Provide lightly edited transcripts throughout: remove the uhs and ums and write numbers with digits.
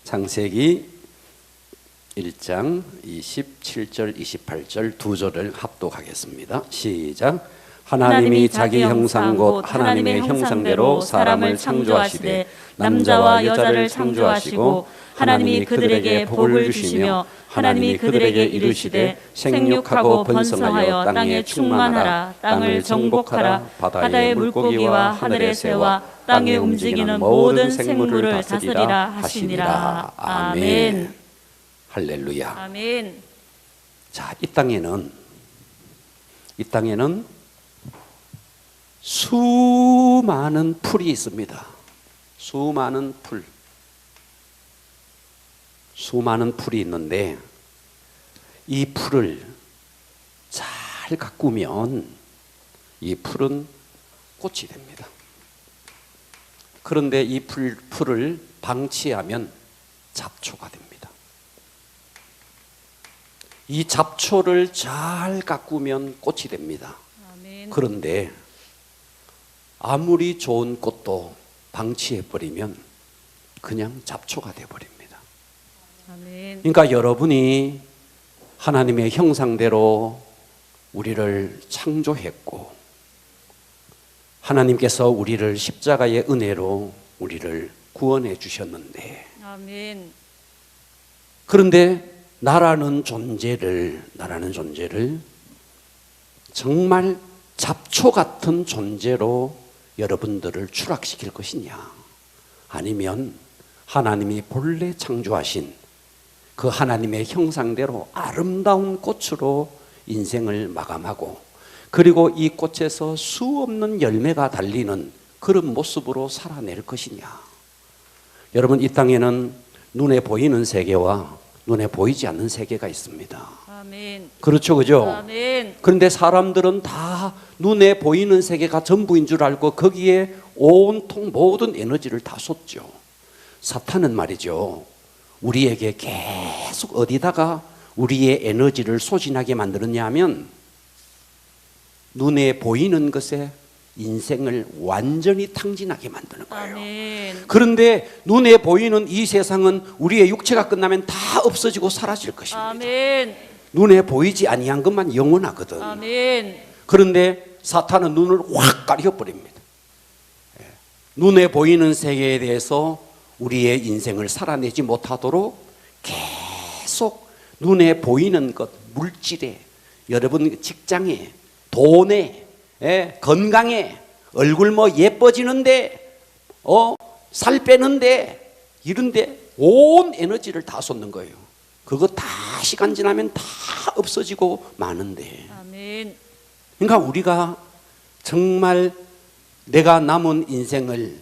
창세기 1장 27절 28절 두 절을 합독하겠습니다. 시작. 하나님이 자기 형상 곧 하나님의 형상대로 사람을 창조하시되 남자와 여자를 창조하시고 하나님이 그들에게 복을 주시며 하나님이 그들에게 이르시되 생육하고 번성하여 땅에 충만하라. 땅을 정복하라. 바다의 물고기와 하늘의 새와 땅에 움직이는 모든 생물을 다스리라 하시니라. 아멘. 할렐루야. 아멘. 자, 이 땅에는 수많은 풀이 있습니다. 수많은 풀이 있는데 이 풀을 잘 가꾸면 이 풀은 꽃이 됩니다. 그런데 이 풀을 방치하면 잡초가 됩니다. 이 잡초를 잘 가꾸면 꽃이 됩니다. 아멘. 그런데 아무리 좋은 꽃도 방치해버리면 그냥 잡초가 되어버립니다. 아멘. 그러니까 여러분이 하나님의 형상대로 우리를 창조했고 하나님께서 우리를 십자가의 은혜로 우리를 구원해 주셨는데 아멘. 그런데 나라는 존재를 정말 잡초 같은 존재로 여러분들을 추락시킬 것이냐, 아니면 하나님이 본래 창조하신 그 하나님의 형상대로 아름다운 꽃으로 인생을 마감하고 그리고 이 꽃에서 수없는 열매가 달리는 그런 모습으로 살아낼 것이냐. 여러분, 이 땅에는 눈에 보이는 세계와 눈에 보이지 않는 세계가 있습니다. 아멘. 그렇죠, 그죠? 아멘. 그런데 사람들은 다 눈에 보이는 세계가 전부인 줄 알고 거기에 온통 모든 에너지를 다 쏟죠. 사탄은 말이죠, 우리에게 계속 어디다가 우리의 에너지를 소진하게 만드느냐 하면 눈에 보이는 것에 인생을 완전히 탕진하게 만드는 거예요. 아멘. 그런데 눈에 보이는 이 세상은 우리의 육체가 끝나면 다 없어지고 사라질 것입니다. 아멘. 눈에 보이지 아니한 것만 영원하거든. 아멘. 그런데 사탄은 눈을 확 가려버립니다. 눈에 보이는 세계에 대해서 우리의 인생을 살아내지 못하도록 계속 눈에 보이는 것, 물질에, 여러분 직장에, 돈에, 건강에, 얼굴 뭐 예뻐지는데, 살 빼는데, 이런데 온 에너지를 다 쏟는 거예요. 그거 다 시간 지나면 다 없어지고 마는데. 아멘. 그러니까 우리가 정말 내가 남은 인생을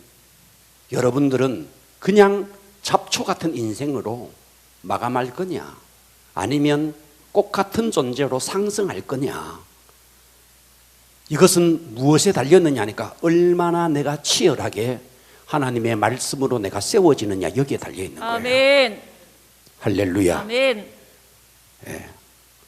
여러분들은 그냥 잡초 같은 인생으로 마감할 거냐, 아니면 꽃 같은 존재로 상승할 거냐. 이것은 무엇에 달렸느냐 하니까 얼마나 내가 치열하게 하나님의 말씀으로 내가 세워지느냐, 여기에 달려있는 거예요. 아멘. 할렐루야. 아멘.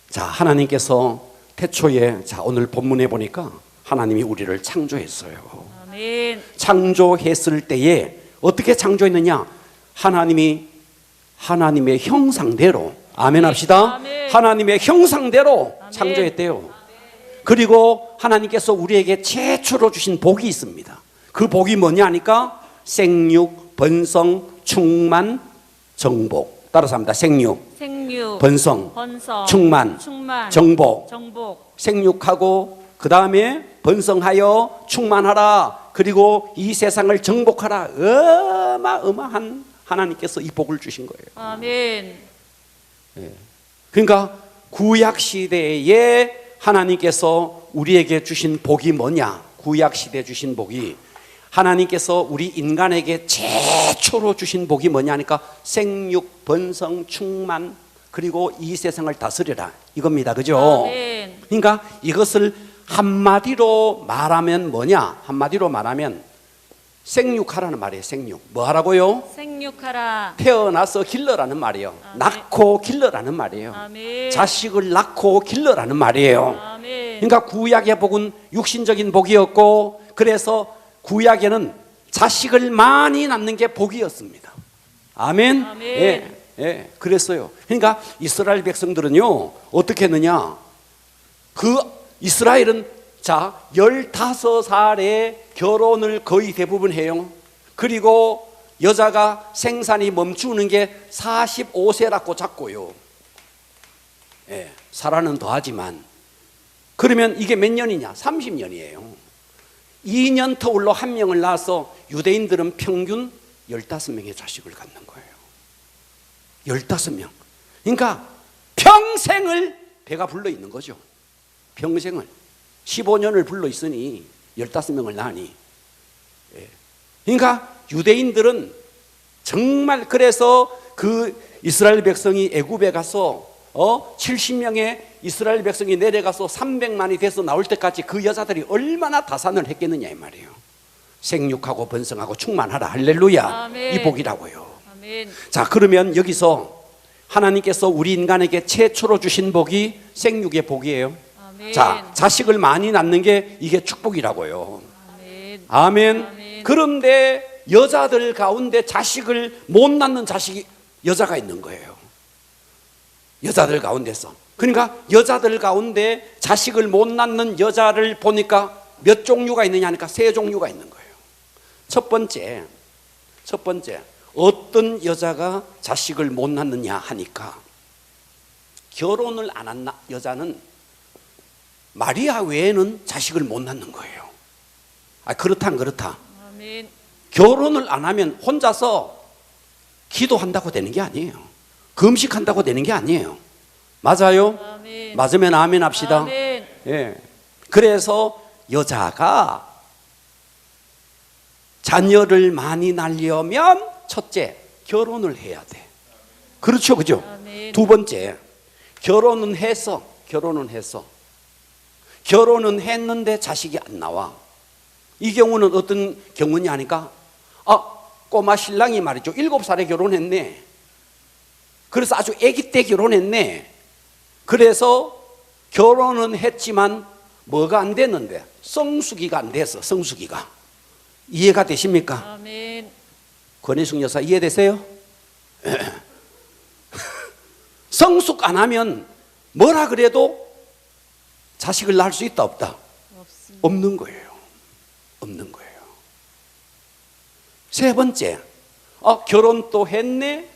자, 하나님께서 태초에, 자, 오늘 본문에 보니까 하나님이 우리를 창조했어요. 아멘. 창조했을 때에 어떻게 창조했느냐? 하나님이 하나님의 형상대로, 아멘 합시다. 아멘. 하나님의 형상대로 아멘. 창조했대요. 그리고 하나님께서 우리에게 최초로 주신 복이 있습니다. 그 복이 뭐냐 하니까 생육, 번성, 충만, 정복. 따라서 합니다. 생육, 번성, 충만, 정복. 생육하고 그 다음에 번성하여 충만하라. 그리고 이 세상을 정복하라. 어마어마한 하나님께서 이 복을 주신 거예요. 아멘. 그러니까 구약 시대에 하나님께서 우리에게 주신 복이 뭐냐? 구약 시대에 주신 복이, 하나님께서 우리 인간에게 최초로 주신 복이 뭐냐니까 생육, 번성, 충만, 그리고 이 세상을 다스려라, 이겁니다. 그죠? 아멘. 그러니까 이것을 한마디로 말하면 뭐냐? 한마디로 말하면 생육하라는 말이에요. 생육. 뭐 하라고요? 생육하라. 태어나서 길러라는 말이에요. 아멘. 낳고 길러라는 말이에요. 아멘. 자식을 낳고 길러라는 말이에요. 아멘. 그러니까 구약의 복은 육신적인 복이었고, 그래서 구약에는 자식을 많이 낳는 게 복이었습니다. 아멘. 아멘. 예, 예, 그랬어요. 그러니까 이스라엘 백성들은요 어떻게 했느냐? 그 이스라엘은 자 15살에 결혼을 거의 대부분 해요. 그리고 여자가 생산이 멈추는 게 45세라고 잡고요. 예, 살아는 더하지만 그러면 이게 몇 년이냐? 30년이에요. 2년 터울로 한 명을 낳아서 유대인들은 평균 15명의 자식을 갖는 거예요. 15명. 그러니까 평생을 배가 불러 있는 거죠. 평생을 15년을 불러 있으니 15명을 낳으니. 예. 그러니까 유대인들은 정말 그래서 그 이스라엘 백성이 애굽에 가서 70명의 이스라엘 백성이 내려가서 300만이 돼서 나올 때까지 그 여자들이 얼마나 다산을 했겠느냐 이 말이에요. 생육하고 번성하고 충만하라 할렐루야. 아멘. 이 복이라고요. 아멘. 자, 그러면 여기서 하나님께서 우리 인간에게 최초로 주신 복이 생육의 복이에요. 아멘. 자, 자식을 많이 낳는 게 이게 축복이라고요. 아멘. 아멘. 아멘. 그런데 여자들 가운데 자식을 못 낳는 자식이 여자가 있는 거예요. 여자들 가운데서. 그러니까 여자들 가운데 자식을 못 낳는 여자를 보니까 몇 종류가 있느냐 하니까 3종류가 있는 거예요. 첫 번째 어떤 여자가 자식을 못 낳느냐 하니까 결혼을 안 한 여자는 마리아 외에는 자식을 못 낳는 거예요. 그렇다 안 그렇다? 아멘. 결혼을 안 하면 혼자서 기도한다고 되는 게 아니에요. 금식한다고 되는 게 아니에요. 맞아요? 아멘. 맞으면 아멘 합시다. 아멘. 예. 그래서 여자가 자녀를 많이 낳으려면 첫째, 결혼을 해야 돼. 그렇죠, 그죠? 아멘. 두 번째, 결혼은 했는데 자식이 안 나와. 이 경우는 어떤 경우냐 하니까 꼬마 신랑이 말이죠. 7살에 결혼했네. 그래서 아주 아기 때 결혼했네. 그래서 결혼은 했지만 뭐가 안 됐는데 성수기가 안 됐어. 성수기가. 이해가 되십니까? 아멘. 권혜숙 여사 이해되세요? 성숙 안 하면 뭐라 그래도 자식을 낳을 수 있다 없다? 없습니다. 없는 거예요. 없는 거예요. 세 번째, 결혼도 했네.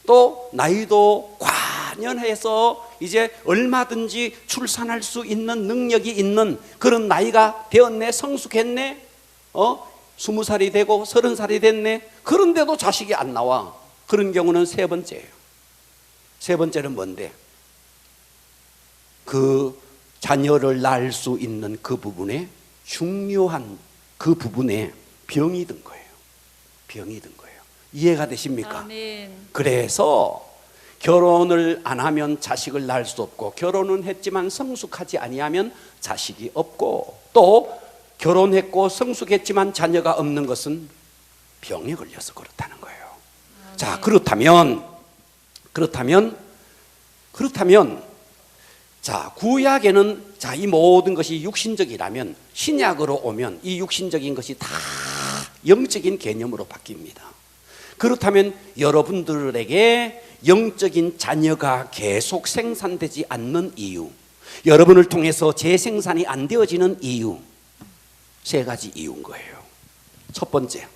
또 나이도 관연해서 이제 얼마든지 출산할 수 있는 능력이 있는 그런 나이가 되었네. 성숙했네. 20살이 되고 30살이 됐네. 그런데도 자식이 안 나와. 그런 경우는 세 번째예요. 세 번째는 뭔데? 그 자녀를 낳을 수 있는 그 부분에 중요한 그 부분에 병이 든 거예요. 병이 든 거예요. 이해가 되십니까? 아멘. 그래서 결혼을 안 하면 자식을 낳을 수 없고, 결혼은 했지만 성숙하지 아니하면 자식이 없고, 또 결혼했고 성숙했지만 자녀가 없는 것은 병에 걸려서 그렇다는 거예요. 아멘. 자, 그렇다면 자, 구약에는 자, 이 모든 것이 육신적이라면 신약으로 오면 이 육신적인 것이 다 영적인 개념으로 바뀝니다. 그렇다면 여러분들에게 영적인 자녀가 계속 생산되지 않는 이유, 여러분을 통해서 재생산이 안 되어지는 이유, 세 가지 이유인 거예요. 첫 번째,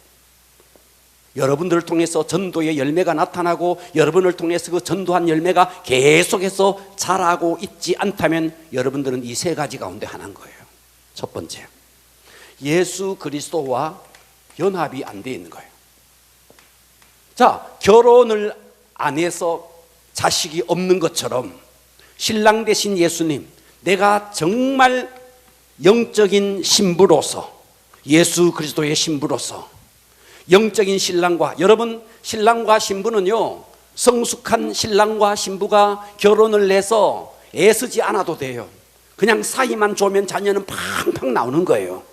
여러분들을 통해서 전도의 열매가 나타나고 여러분을 통해서 그 전도한 열매가 계속해서 자라고 있지 않다면 여러분들은 이 세 가지 가운데 하나인 거예요. 첫 번째, 예수 그리스도와 연합이 안 돼 있는 거예요. 자, 결혼을 안 해서 자식이 없는 것처럼 신랑 되신 예수님, 내가 정말 영적인 신부로서, 예수 그리스도의 신부로서 영적인 신랑과, 여러분 신랑과 신부는요, 성숙한 신랑과 신부가 결혼을 해서 애쓰지 않아도 돼요. 그냥 사이만 좋으면 자녀는 팡팡 나오는 거예요.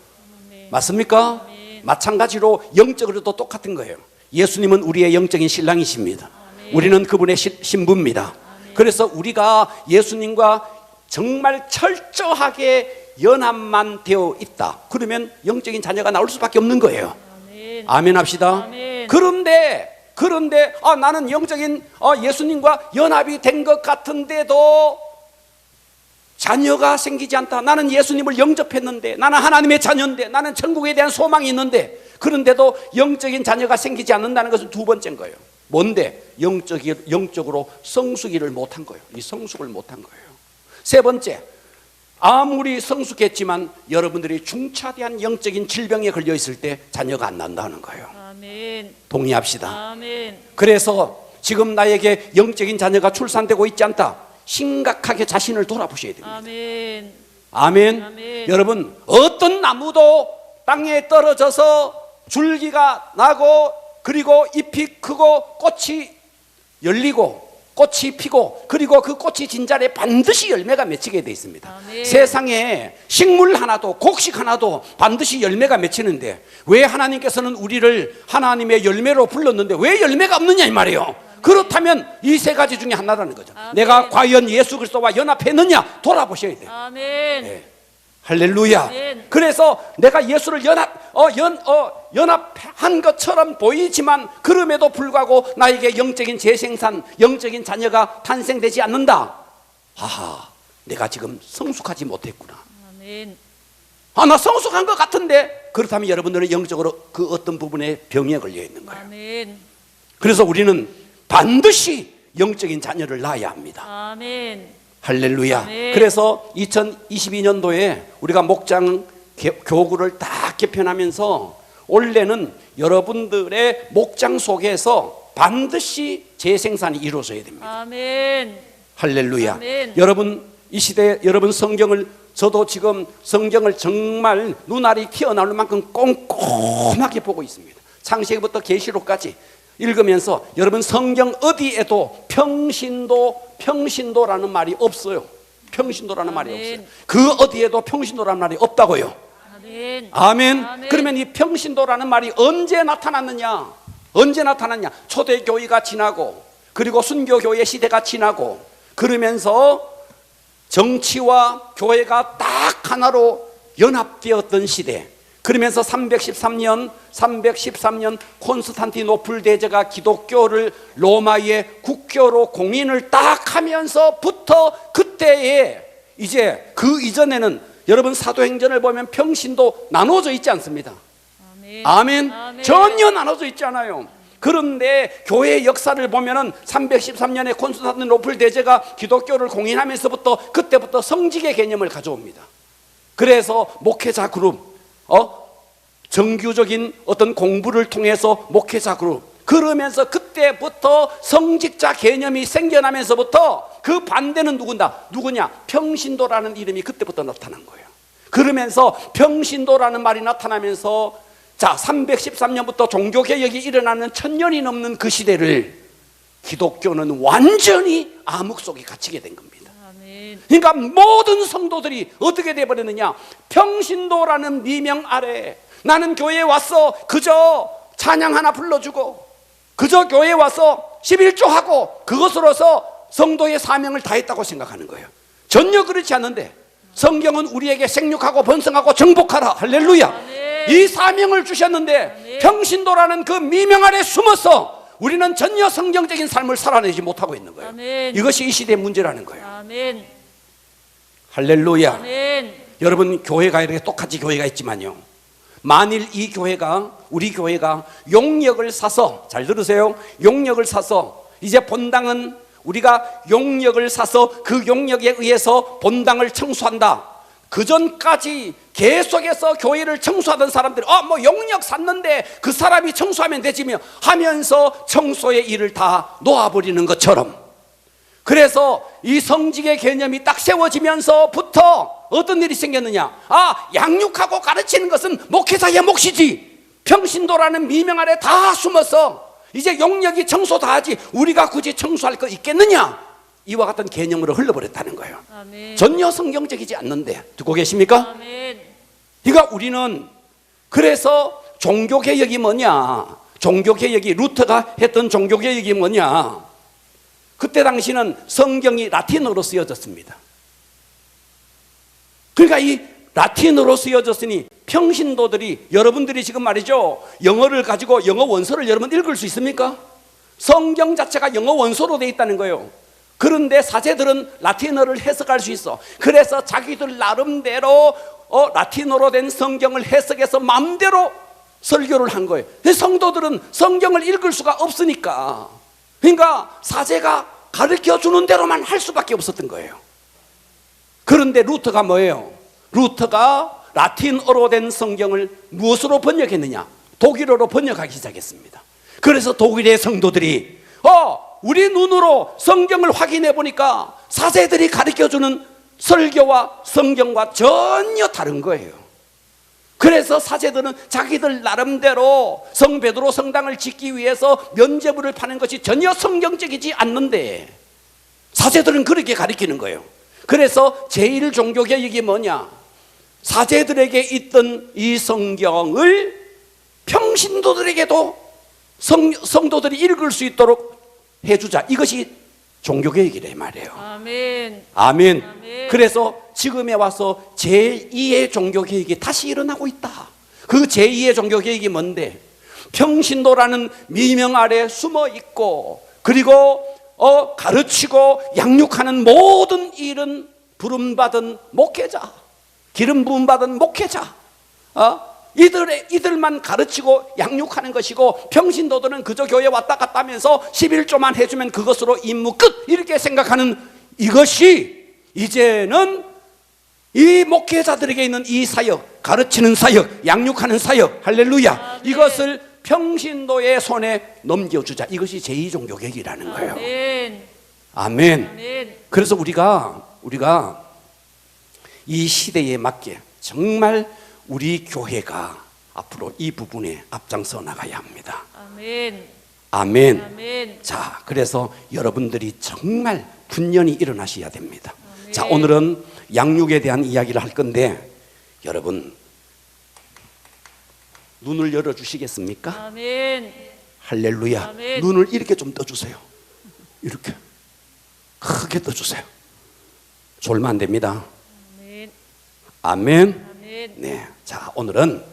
아멘. 맞습니까? 아멘. 마찬가지로 영적으로도 똑같은 거예요. 예수님은 우리의 영적인 신랑이십니다. 아멘. 우리는 그분의 신부입니다. 아멘. 그래서 우리가 예수님과 정말 철저하게 연합만 되어 있다. 그러면 영적인 자녀가 나올 수밖에 없는 거예요. 아멘. 아멘 합시다. 아멘. 그런데 그런데 나는 영적인 예수님과 연합이 된 것 같은데도 자녀가 생기지 않다. 나는 예수님을 영접했는데, 나는 하나님의 자녀인데, 나는 천국에 대한 소망이 있는데, 그런데도 영적인 자녀가 생기지 않는다는 것은 두 번째인 거예요. 뭔데? 영적으로 성숙이를 못한 거예요. 이 성숙을 못한 거예요. 세 번째, 아무리 성숙했지만 여러분들이 중차대한 영적인 질병에 걸려 있을 때 자녀가 안 난다는 거예요. 아멘. 동의합시다. 아멘. 그래서 지금 나에게 영적인 자녀가 출산되고 있지 않다. 심각하게 자신을 돌아보셔야 됩니다. 아멘. 아멘. 아멘. 여러분, 어떤 나무도 땅에 떨어져서 줄기가 나고, 그리고 잎이 크고 꽃이 열리고 꽃이 피고, 그리고 그 꽃이 진 자리에 반드시 열매가 맺히게 되어 있습니다. 아멘. 세상에 식물 하나도, 곡식 하나도 반드시 열매가 맺히는데, 왜 하나님께서는 우리를 하나님의 열매로 불렀는데 왜 열매가 없느냐 이 말이에요. 그렇다면 이 세 가지 중에 하나라는 거죠. 아멘. 내가 과연 예수 그리스도와 연합했느냐 돌아보셔야 돼요. 아멘. 네. 할렐루야. 아멘. 그래서 내가 예수를 연합한 것처럼 보이지만 그럼에도 불구하고 나에게 영적인 재생산, 영적인 자녀가 탄생되지 않는다. 하하, 내가 지금 성숙하지 못했구나. 아멘. 나 성숙한 것 같은데. 그렇다면 여러분들은 영적으로 그 어떤 부분에 병에 걸려 있는 거예요. 아멘. 그래서 우리는 반드시 영적인 자녀를 낳아야 합니다. 아멘. 할렐루야. 네. 그래서 2022년도에 우리가 목장 교구를 딱 개편하면서 원래는 여러분들의 목장 속에서 반드시 재생산이 이루어져야 됩니다. 아멘. 할렐루야. 아멘. 여러분, 이 시대에 여러분 성경을, 저도 지금 성경을 정말 눈알이 튀어나올 만큼 꼼꼼하게 보고 있습니다. 창세기부터 계시록까지 읽으면서 여러분 성경 어디에도 평신도라는 말이 없어요. 평신도라는 말이 없어요. 그 어디에도 평신도라는 말이 없다고요. 아멘. 아멘. 아멘. 그러면 이 평신도라는 말이 언제 나타났느냐? 언제 나타났냐? 초대교회가 지나고, 그리고 순교교회 시대가 지나고, 그러면서 정치와 교회가 딱 하나로 연합되었던 시대. 그러면서 313년 콘스탄티노플 대제가 기독교를 로마의 국교로 공인을 딱 하면서부터 그때에 이제 그 이전에는 여러분 사도행전을 보면 평신도 나눠져 있지 않습니다. 아멘. 아멘. 아멘. 전혀 나눠져 있지 않아요. 그런데 교회의 역사를 보면은 313년에 콘스탄티노플 대제가 기독교를 공인하면서부터 그때부터 성직의 개념을 가져옵니다. 그래서 목회자 그룹, 정규적인 어떤 공부를 통해서 목회자 그룹, 그러면서 그때부터 성직자 개념이 생겨나면서부터 그 반대는 누구냐? 평신도라는 이름이 그때부터 나타난 거예요. 그러면서 평신도라는 말이 나타나면서 313년부터 종교개혁이 일어나는 1000년이 넘는 그 시대를 기독교는 완전히 암흑 속에 갇히게 된 겁니다. 아멘. 그러니까 모든 성도들이 어떻게 돼버렸느냐? 평신도라는 미명 아래 나는 교회에 와서 그저 찬양 하나 불러주고, 그저 교회에 와서 11조하고 그것으로서 성도의 사명을 다했다고 생각하는 거예요. 전혀 그렇지 않은데 성경은 우리에게 생육하고 번성하고 정복하라. 할렐루야. 아멘. 이 사명을 주셨는데 아멘. 평신도라는 그 미명 아래 숨어서 우리는 전혀 성경적인 삶을 살아내지 못하고 있는 거예요. 아멘. 이것이 이 시대의 문제라는 거예요. 아멘. 할렐루야. 아멘. 여러분, 교회가 이렇게 똑같이 교회가 있지만요, 만일 이 교회가, 우리 교회가 용역을 사서, 잘 들으세요, 용역을 사서 이제 본당은 우리가 용역을 사서 그 용역에 의해서 본당을 청소한다. 그 전까지 계속해서 교회를 청소하던 사람들이 용역 샀는데 그 사람이 청소하면 되지며 하면서 청소의 일을 다 놓아버리는 것처럼, 그래서 이 성직의 개념이 딱 세워지면서부터 어떤 일이 생겼느냐? 양육하고 가르치는 것은 목회자의 몫이지, 평신도라는 미명 아래 다 숨어서 이제 용역이 청소 다 하지 우리가 굳이 청소할 거 있겠느냐? 이와 같은 개념으로 흘러버렸다는 거예요. 아멘. 전혀 성경적이지 않는데, 듣고 계십니까? 아멘. 그러니까 우리는, 그래서 종교개혁이 뭐냐? 종교개혁이, 루터가 했던 종교개혁이 뭐냐? 그때 당시는 성경이 라틴어로 쓰여졌습니다. 그러니까 이 라틴어로 쓰여졌으니 평신도들이, 여러분들이 지금 말이죠, 영어를 가지고 영어 원서를 여러분 읽을 수 있습니까? 성경 자체가 영어 원소로 되어 있다는 거예요. 그런데 사제들은 라틴어를 해석할 수 있어. 그래서 자기들 나름대로 라틴어로 된 성경을 해석해서 마음대로 설교를 한 거예요. 성도들은 성경을 읽을 수가 없으니까, 그러니까 사제가 가르쳐 주는 대로만 할 수밖에 없었던 거예요. 그런데 루터가 뭐예요? 루터가 라틴어로 된 성경을 무엇으로 번역했느냐? 독일어로 번역하기 시작했습니다. 그래서 독일의 성도들이 우리 눈으로 성경을 확인해 보니까 사제들이 가르쳐주는 설교와 성경과 전혀 다른 거예요. 그래서 사제들은 자기들 나름대로 성베드로 성당을 짓기 위해서 면죄부를 파는 것이 전혀 성경적이지 않는데 사제들은 그렇게 가르치는 거예요. 그래서 제1종교개혁이 뭐냐? 사제들에게 있던 이 성경을 평신도들에게도 성도들이 읽을 수 있도록 해주자. 이것이 종교개혁이래 말이에요. 아멘. 아멘. 아멘. 그래서 지금에 와서 제2의 종교개혁이 다시 일어나고 있다. 그 제2의 종교개혁이 뭔데? 평신도라는 미명 아래 숨어 있고, 그리고 가르치고 양육하는 모든 일은 부름받은 목회자, 기름 부음 받은 목회자, 이들만 가르치고 양육하는 것이고, 평신도들은 그저 교회 왔다 갔다 하면서 11조만 해주면 그것으로 임무 끝, 이렇게 생각하는 이것이 이제는 이 목회자들에게 있는 이 사역, 가르치는 사역, 양육하는 사역, 할렐루야, 이것을 평신도의 손에 넘겨주자. 이것이 제2종교개혁이라는 거예요. 아멘. 아멘. 아멘. 그래서 우리가 이 시대에 맞게 정말 우리 교회가 앞으로 이 부분에 앞장서 나가야 합니다. 아멘. 아멘. 아멘. 자, 그래서 여러분들이 정말 분연히 일어나셔야 됩니다. 아멘. 자, 오늘은 양육에 대한 이야기를 할 건데, 여러분 눈을 열어주시겠습니까? 아멘. 할렐루야. 아멘. 눈을 이렇게 좀 떠주세요. 이렇게 크게 떠주세요. 졸면 안 됩니다. 아멘. 아멘. 아멘. 네. 자, 오늘은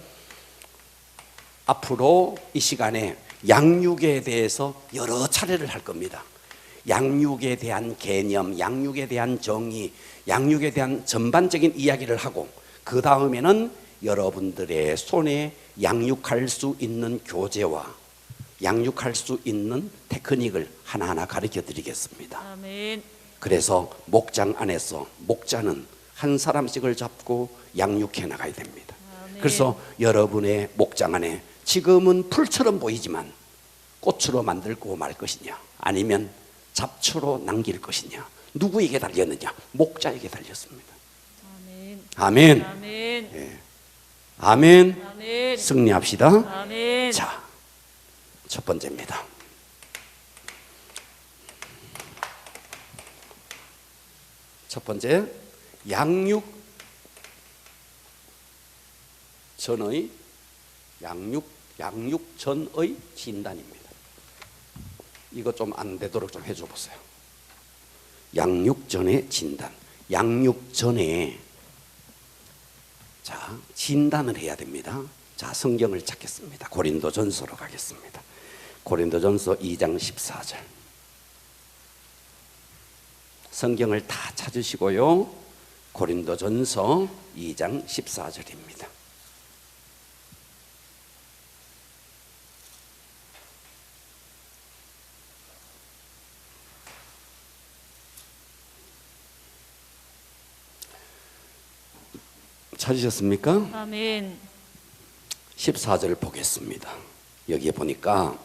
앞으로 이 시간에 양육에 대해서 여러 차례를 할 겁니다. 양육에 대한 개념, 양육에 대한 정의, 양육에 대한 전반적인 이야기를 하고, 그 다음에는 여러분들의 손에 양육할 수 있는 교재와 양육할 수 있는 테크닉을 하나하나 가르쳐 드리겠습니다. 아멘. 그래서 목장 안에서 목자는 한 사람씩을 잡고 양육해 나가야 됩니다. 아멘. 그래서 여러분의 목장 안에 지금은 풀처럼 보이지만 꽃으로 만들고 말 것이냐, 아니면 잡초로 남길 것이냐, 누구에게 달렸느냐? 목자에게 달렸습니다. 아멘. 아멘. 아멘. 예. 아멘. 아멘. 승리합시다. 아멘. 자, 첫 번째입니다. 첫 번째, 양육 전의 진단입니다. 이거 좀 안 되도록 좀 해줘 보세요. 양육 전의 진단. 양육 전에 자, 진단을 해야 됩니다. 자, 성경을 찾겠습니다. 고린도전서로 가겠습니다. 고린도전서 2장 14절. 성경을 다 찾으시고요. 고린도전서 2장 14절입니다. 찾으셨습니까? 아멘. 14절 보겠습니다. 여기에 보니까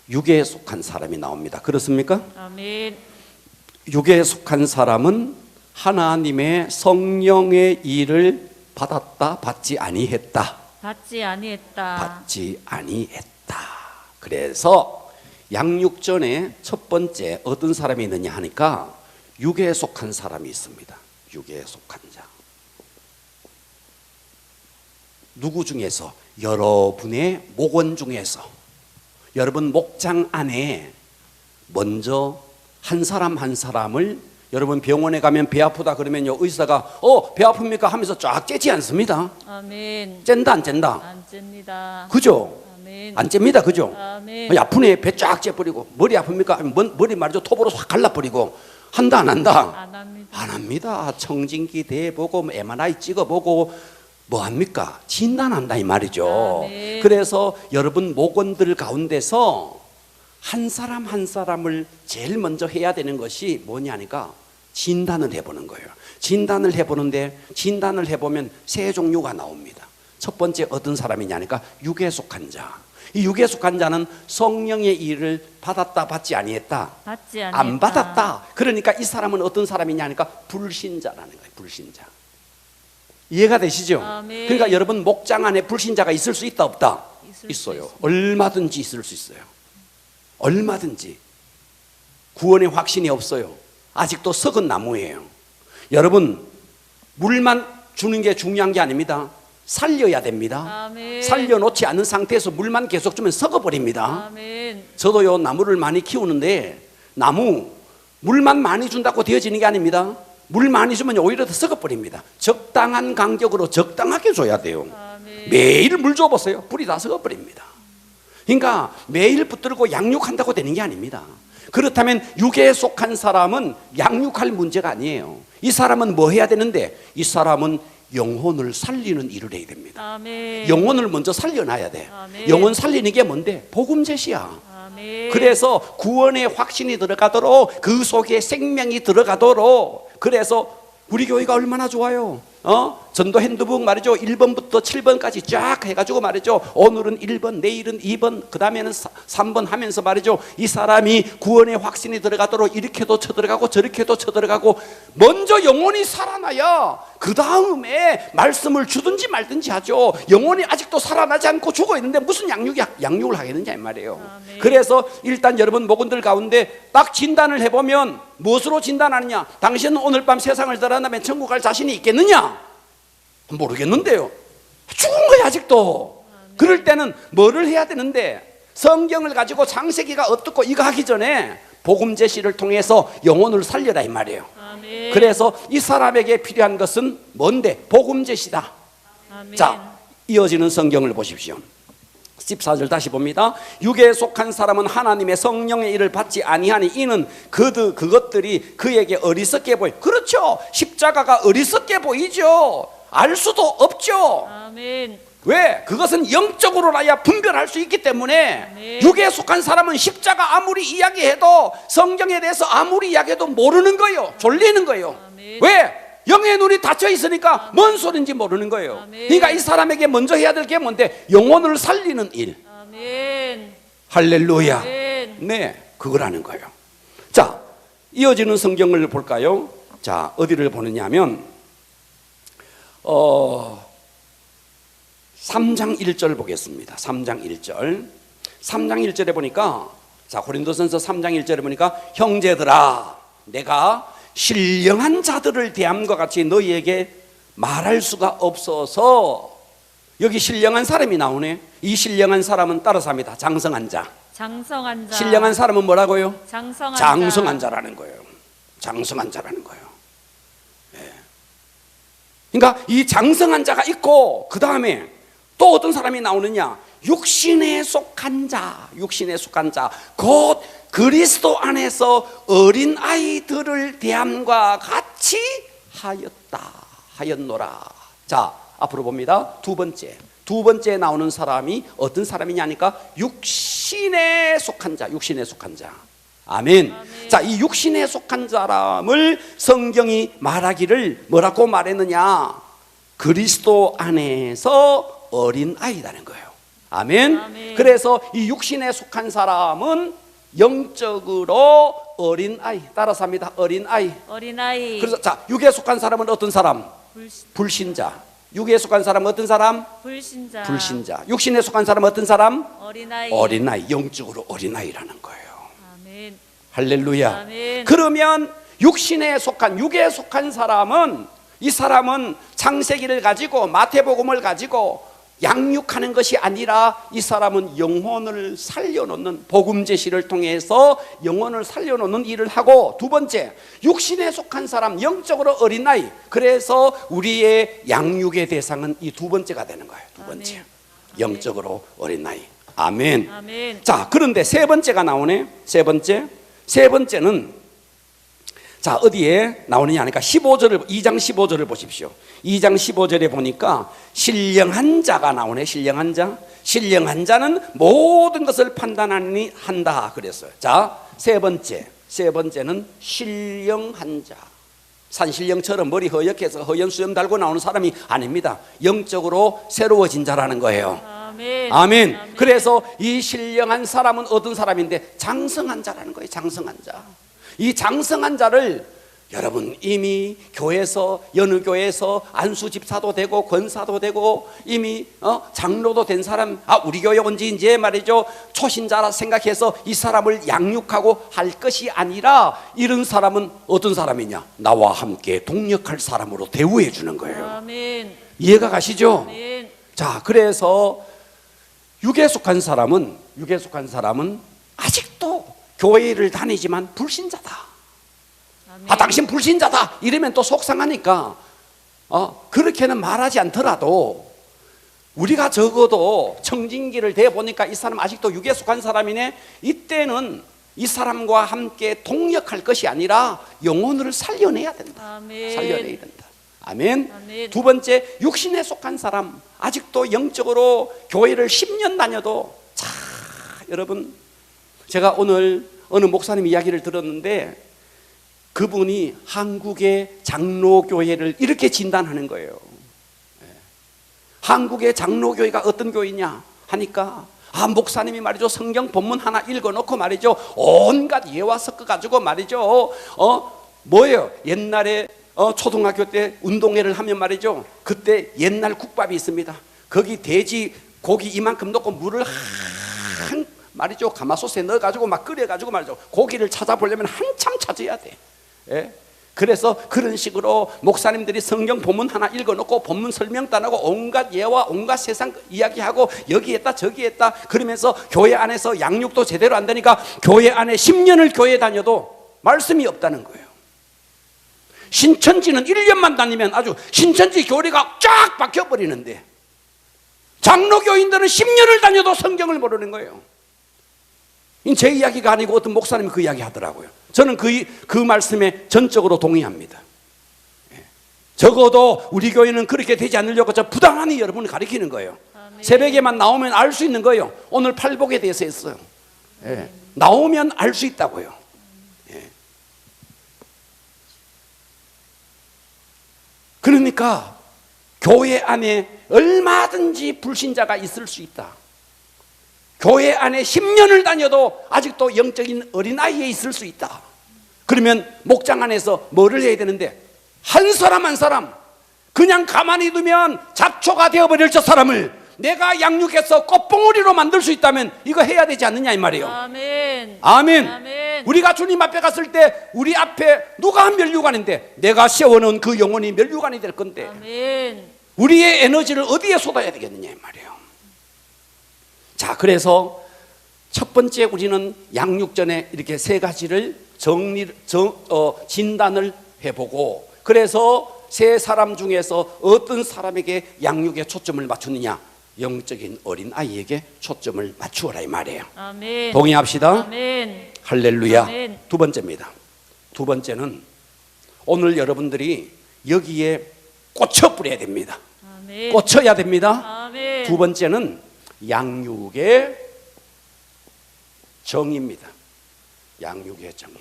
육에 속한 사람이 나옵니다. 그렇습니까? 아멘. 육에 속한 사람은 하나님의 성령의 일을 받았다, 받지 아니했다. 받지 아니했다. 받지 아니했다. 그래서 양육 전에 첫 번째 어떤 사람이 있느냐 하니까 육에 속한 사람이 있습니다. 육에 속한 자. 누구 중에서? 여러분의 목원 중에서, 여러분 목장 안에 먼저 한 사람 한 사람을, 여러분 병원에 가면 배 아프다 그러면요, 의사가 배 아픕니까 하면서 쫙 째지 않습니다. 아멘. 짠다 안 짠다? 안 쨘니다. 그죠? 아멘. 아멘. 안 잽니다. 그죠? 아멘. 아픈 애 배 쫙 째버리고 머리 아픕니까? 머리 말이죠. 톱으로 확 갈라버리고 한다 안 한다? 안 합니다. 안 합니다. 청진기 대보고 MRI 찍어보고 뭐 합니까? 진단한다 이 말이죠. 아멘. 그래서 여러분 목원들 가운데서 한 사람 한 사람을 제일 먼저 해야 되는 것이 뭐냐니까 진단을 해보는 거예요. 진단을 해보는데 진단을 해보면 세 종류가 나옵니다. 첫 번째 어떤 사람이냐니까 육에 속한 자. 이 육에 속한 자는 성령의 일을 받았다 받지 아니했다? 받지 아니했다. 안 받았다. 그러니까 이 사람은 어떤 사람이냐니까 불신자라는 거예요. 불신자. 이해가 되시죠? 아멘. 그러니까 여러분 목장 안에 불신자가 있을 수 있다 없다? 있을 수 있어요. 있습니다. 얼마든지 있을 수 있어요. 얼마든지. 구원의 확신이 없어요. 아직도 썩은 나무예요. 여러분 물만 주는 게 중요한 게 아닙니다. 살려야 됩니다. 아멘. 살려놓지 않은 상태에서 물만 계속 주면 썩어버립니다. 아멘. 저도요 나무를 많이 키우는데 나무 물만 많이 준다고 되어지는 게 아닙니다. 물 많이 주면 오히려 더 썩어버립니다. 적당한 간격으로 적당하게 줘야 돼요. 아멘. 매일 물 줘보세요. 불이 다 썩어버립니다. 그러니까 매일 붙들고 양육한다고 되는 게 아닙니다. 그렇다면 육에 속한 사람은 양육할 문제가 아니에요. 이 사람은 뭐 해야 되는데 이 사람은 영혼을 살리는 일을 해야 됩니다. 아멘. 영혼을 먼저 살려놔야 돼. 아멘. 영혼 살리는 게 뭔데? 복음 제시야. 아멘. 그래서 구원의 확신이 들어가도록 그 속에 생명이 들어가도록 그래서 우리 교회가 얼마나 좋아요. 전도 핸드북 말이죠. 1번부터 7번까지 쫙 해가지고 말이죠. 오늘은 1번, 내일은 2번, 그 다음에는 3번 하면서 말이죠. 이 사람이 구원의 확신이 들어가도록 이렇게도 쳐들어가고 저렇게도 쳐들어가고 먼저 영혼이 살아나야 그 다음에 말씀을 주든지 말든지 하죠. 영혼이 아직도 살아나지 않고 죽어 있는데 무슨 양육을 하겠느냐 이 말이에요. 아멘. 그래서 일단 여러분 목원들 가운데 딱 진단을 해보면 무엇으로 진단하느냐? 당신은 오늘 밤 세상을 떠난다면 천국 갈 자신이 있겠느냐? 모르겠는데요. 죽은 거야 아직도. 그럴 때는 뭐를 해야 되는데 성경을 가지고 창세기가 어떻고 이거 하기 전에 복음 제시를 통해서 영혼을 살려라 이 말이에요. 아멘. 그래서 이 사람에게 필요한 것은 뭔데? 복음 제시다. 아멘. 자, 이어지는 성경을 보십시오. 14절 다시 봅니다. 육에 속한 사람은 하나님의 성령의 일을 받지 아니하니 이는 그것들이 그에게 어리석게 보여. 그렇죠. 십자가가 어리석게 보이죠. 알 수도 없죠. 아멘. 왜? 그것은 영적으로라야 분별할 수 있기 때문에 아멘. 육에 속한 사람은 십자가 아무리 이야기해도 성경에 대해서 아무리 이야기해도 모르는 거예요. 졸리는 거예요. 아멘. 왜? 영의 눈이 닫혀 있으니까 뭔 소린지 모르는 거예요. 아멘. 그러니까 이 사람에게 먼저 해야 될 게 뭔데? 영혼을 살리는 일. 아멘. 할렐루야. 아멘. 네, 그거라는 거예요. 자, 이어지는 성경을 볼까요? 자, 어디를 보느냐 하면 3장 1절 보겠습니다. 3장 1절. 3장 1절에 보니까 자, 고린도전서 3장 1절에 보니까 형제들아 내가 신령한 자들을 대함과 같이 너희에게 말할 수가 없어서 여기 신령한 사람이 나오네. 이 신령한 사람은 따라서 합니다. 장성한 자. 장성한 자. 신령한 사람은 뭐라고요? 장성한 장성한 자라는 거예요. 장성한 자라는 거예요. 예. 그러니까 이 장성한 자가 있고 그 다음에 또 어떤 사람이 나오느냐? 육신에 속한 자, 육신에 속한 자, 곧 그리스도 안에서 어린 아이들을 대함과 같이 하였노라. 자, 앞으로 봅니다. 두 번째 나오는 사람이 어떤 사람이냐니까 육신에 속한 자, 육신에 속한 자. 아멘. 아멘. 자, 이 육신에 속한 사람을 성경이 말하기를 뭐라고 말했느냐? 그리스도 안에서 어린 아이라는 거예요. 아멘. 아멘. 그래서 이 육신에 속한 사람은 영적으로 어린 아이. 따라서 합니다. 어린 아이. 어린아이. 그래서 자, 육에 속한 사람은 어떤 사람? 불신자. 육에 속한 사람은 어떤 사람? 불신자. 불신자. 육신에 속한 사람은 어떤 사람? 어린아이. 어린아이. 영적으로 어린아이라는 거예요. 아멘. 할렐루야. 아멘. 그러면 육에 속한 사람은 이 사람은 창세기를 가지고 마태복음을 가지고 양육하는 것이 아니라 이 사람은 영혼을 살려놓는 복음 제시를 통해서 영혼을 살려놓는 일을 하고, 두 번째 육신에 속한 사람, 영적으로 어린아이. 그래서 우리의 양육의 대상은 이 두 번째가 되는 거예요. 두 번째. 아멘. 영적으로 어린아이. 아멘. 아멘. 자, 그런데 세 번째가 나오네. 세 번째는 자, 어디에 나오느냐 하니까 2장 15절을 보십시오. 2장 15절에 보니까 신령한 자가 나오네. 신령한 자. 신령한 자는 모든 것을 판단하니 한다 그랬어요. 자, 세 번째는 신령한 자. 산신령처럼 머리 허옇게 해서 허연 수염 달고 나오는 사람이 아닙니다. 영적으로 새로워진 자라는 거예요. 아멘. 아멘. 아멘. 그래서 이 신령한 사람은 어떤 사람인데 장성한 자라는 거예요. 장성한 자. 이 장성한 자를 여러분 이미 교회에서 여느 교회에서 안수 집사도 되고 권사도 되고 이미 장로도 된 사람, 우리 교회 온 지 이제 말이죠 초신자라 생각해서 이 사람을 양육하고 할 것이 아니라 이런 사람은 어떤 사람이냐? 나와 함께 동역할 사람으로 대우해 주는 거예요. 아멘. 이해가 가시죠? 아멘. 자, 그래서 육에 속한 사람은 아직도 교회를 다니지만 불신자다. 아멘. 당신 불신자다 이러면 또 속상하니까 그렇게는 말하지 않더라도 우리가 적어도 청진기를 대보니까 이 사람 아직도 육에 속한 사람이네. 이때는 이 사람과 함께 동역할 것이 아니라 영혼을 살려내야 된다. 아멘. 살려내야 된다. 아멘. 아멘. 두 번째, 육신에 속한 사람 아직도 영적으로 교회를 10년 다녀도 자, 여러분 제가 오늘 어느 목사님 이야기를 들었는데 그분이 한국의 장로교회를 이렇게 진단하는 거예요. 한국의 장로교회가 어떤 교회냐 하니까 목사님이 말이죠 성경 본문 하나 읽어놓고 말이죠 온갖 예화 섞어가지고 말이죠 뭐예요? 옛날에 초등학교 때 운동회를 하면 말이죠 그때 옛날 국밥이 있습니다. 거기 돼지 고기 이만큼 넣고 물을 말이죠 가마솥에 넣어가지고 막 끓여가지고 말이죠 고기를 찾아보려면 한참 찾아야 돼. 예? 그래서 그런 식으로 목사님들이 성경 본문 하나 읽어놓고 본문 설명도 안 하고 온갖 예와 온갖 세상 이야기하고 여기 했다 저기 했다 그러면서 교회 안에서 양육도 제대로 안 되니까 교회 안에 10년을 교회 다녀도 말씀이 없다는 거예요. 신천지는 1년만 다니면 아주 신천지 교리가 쫙 바뀌어버리는데 장로교인들은 10년을 다녀도 성경을 모르는 거예요. 제 이야기가 아니고 어떤 목사님이 그 이야기 하더라고요. 저는 그 말씀에 전적으로 동의합니다. 적어도 우리 교회는 그렇게 되지 않으려고 저 부당하니 여러분을 가리키는 거예요. 아멘. 새벽에만 나오면 알 수 있는 거예요. 오늘 팔복에 대해서 했어요. 나오면 알 수 있다고요. 그러니까 교회 안에 얼마든지 불신자가 있을 수 있다. 교회 안에 10년을 다녀도 아직도 영적인 어린아이에 있을 수 있다. 그러면 목장 안에서 뭐를 해야 되는데 한 사람 한 사람 그냥 가만히 두면 잡초가 되어버릴 저 사람을 내가 양육해서 꽃봉오리로 만들 수 있다면 이거 해야 되지 않느냐 이 말이에요. 아멘. 아멘. 아멘. 우리가 주님 앞에 갔을 때 우리 앞에 누가 멸류관인데 내가 세워놓은 그 영혼이 멸류관이 될 건데 아멘. 우리의 에너지를 어디에 쏟아야 되겠느냐 이 말이에요. 자, 그래서 첫 번째 우리는 양육 전에 이렇게 세 가지를 진단을 해보고 그래서 세 사람 중에서 어떤 사람에게 양육에 초점을 맞추느냐 영적인 어린아이에게 초점을 맞추어라 이 말이에요. 아멘. 동의합시다. 아멘. 할렐루야. 아멘. 두 번째입니다. 두 번째는 오늘 여러분들이 여기에 꽂혀 뿌려야 됩니다. 아멘. 꽂혀야 됩니다. 아멘. 두 번째는 양육의 정의입니다. 양육의 정의.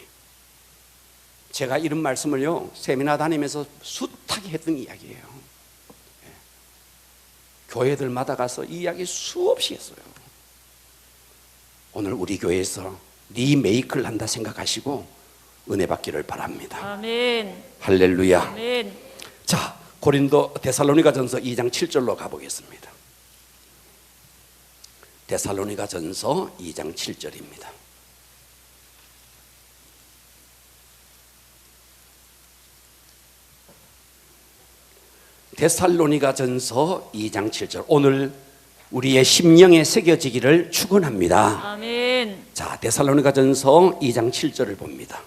제가 이런 말씀을요 세미나 다니면서 숱하게 했던 이야기예요. 교회들마다 가서 이 이야기 수없이 했어요. 오늘 우리 교회에서 리메이크를 한다 생각하시고 은혜 받기를 바랍니다. 아멘. 할렐루야. 아멘. 자, 데살로니가전서 2장 7절로 가보겠습니다. 데살로니가전서 2장 7절입니다. 데살로니가전서 2장 7절 오늘 우리의 심령에 새겨지기를 축원합니다. 아멘. 자, 데살로니가전서 2장 7절을 봅니다.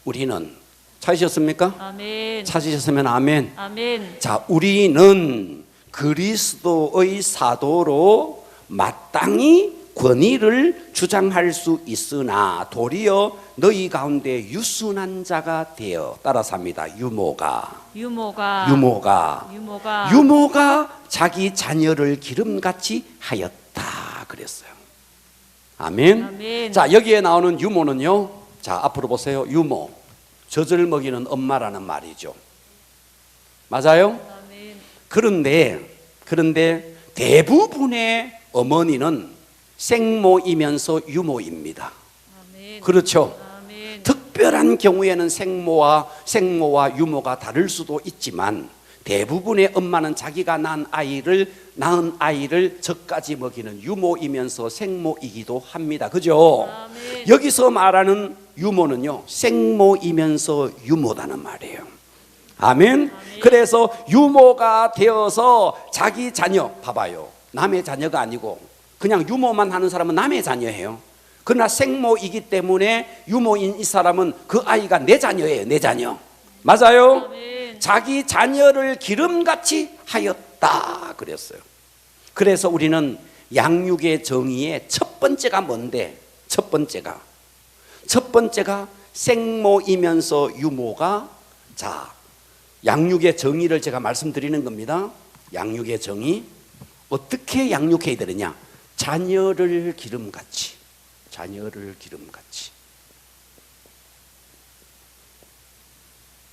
우리는 찾으셨습니까? 아멘. 찾으셨으면 아멘. 아멘. 자, 우리는 그리스도의 사도로 마땅히 권위를 주장할 수 있으나 도리어 너희 가운데 유순한 자가 되어 따라서 합니다. 유모가 자기 자녀를 기름같이 하였다 그랬어요. 아멘. 아멘. 자, 여기에 나오는 유모는요, 자 앞으로 보세요. 유모, 젖을 먹이는 엄마라는 말이죠. 맞아요? 아멘. 그런데 대부분의 어머니는 생모이면서 유모입니다. 아멘. 그렇죠? 아멘. 특별한 경우에는 생모와 유모가 다를 수도 있지만 대부분의 엄마는 자기가 낳은 아이를 젖까지 먹이는 유모이면서 생모이기도 합니다. 그죠? 아멘. 여기서 말하는 유모는요, 생모이면서 유모다는 말이에요. 아멘. 그래서 유모가 되어서 자기 자녀, 봐봐요. 남의 자녀가 아니고 그냥 유모만 하는 사람은 남의 자녀예요. 그러나 생모이기 때문에 유모인 이 사람은 그 아이가 내 자녀예요. 내 자녀. 맞아요? 아멘. 자기 자녀를 기름같이 하였다 그랬어요. 그래서 우리는 양육의 정의의 첫 번째가 뭔데? 첫 번째가 생모이면서 유모가, 자, 양육의 정의를 제가 말씀드리는 겁니다. 양육의 정의. 어떻게 양육해야 되느냐? 자녀를 기름같이.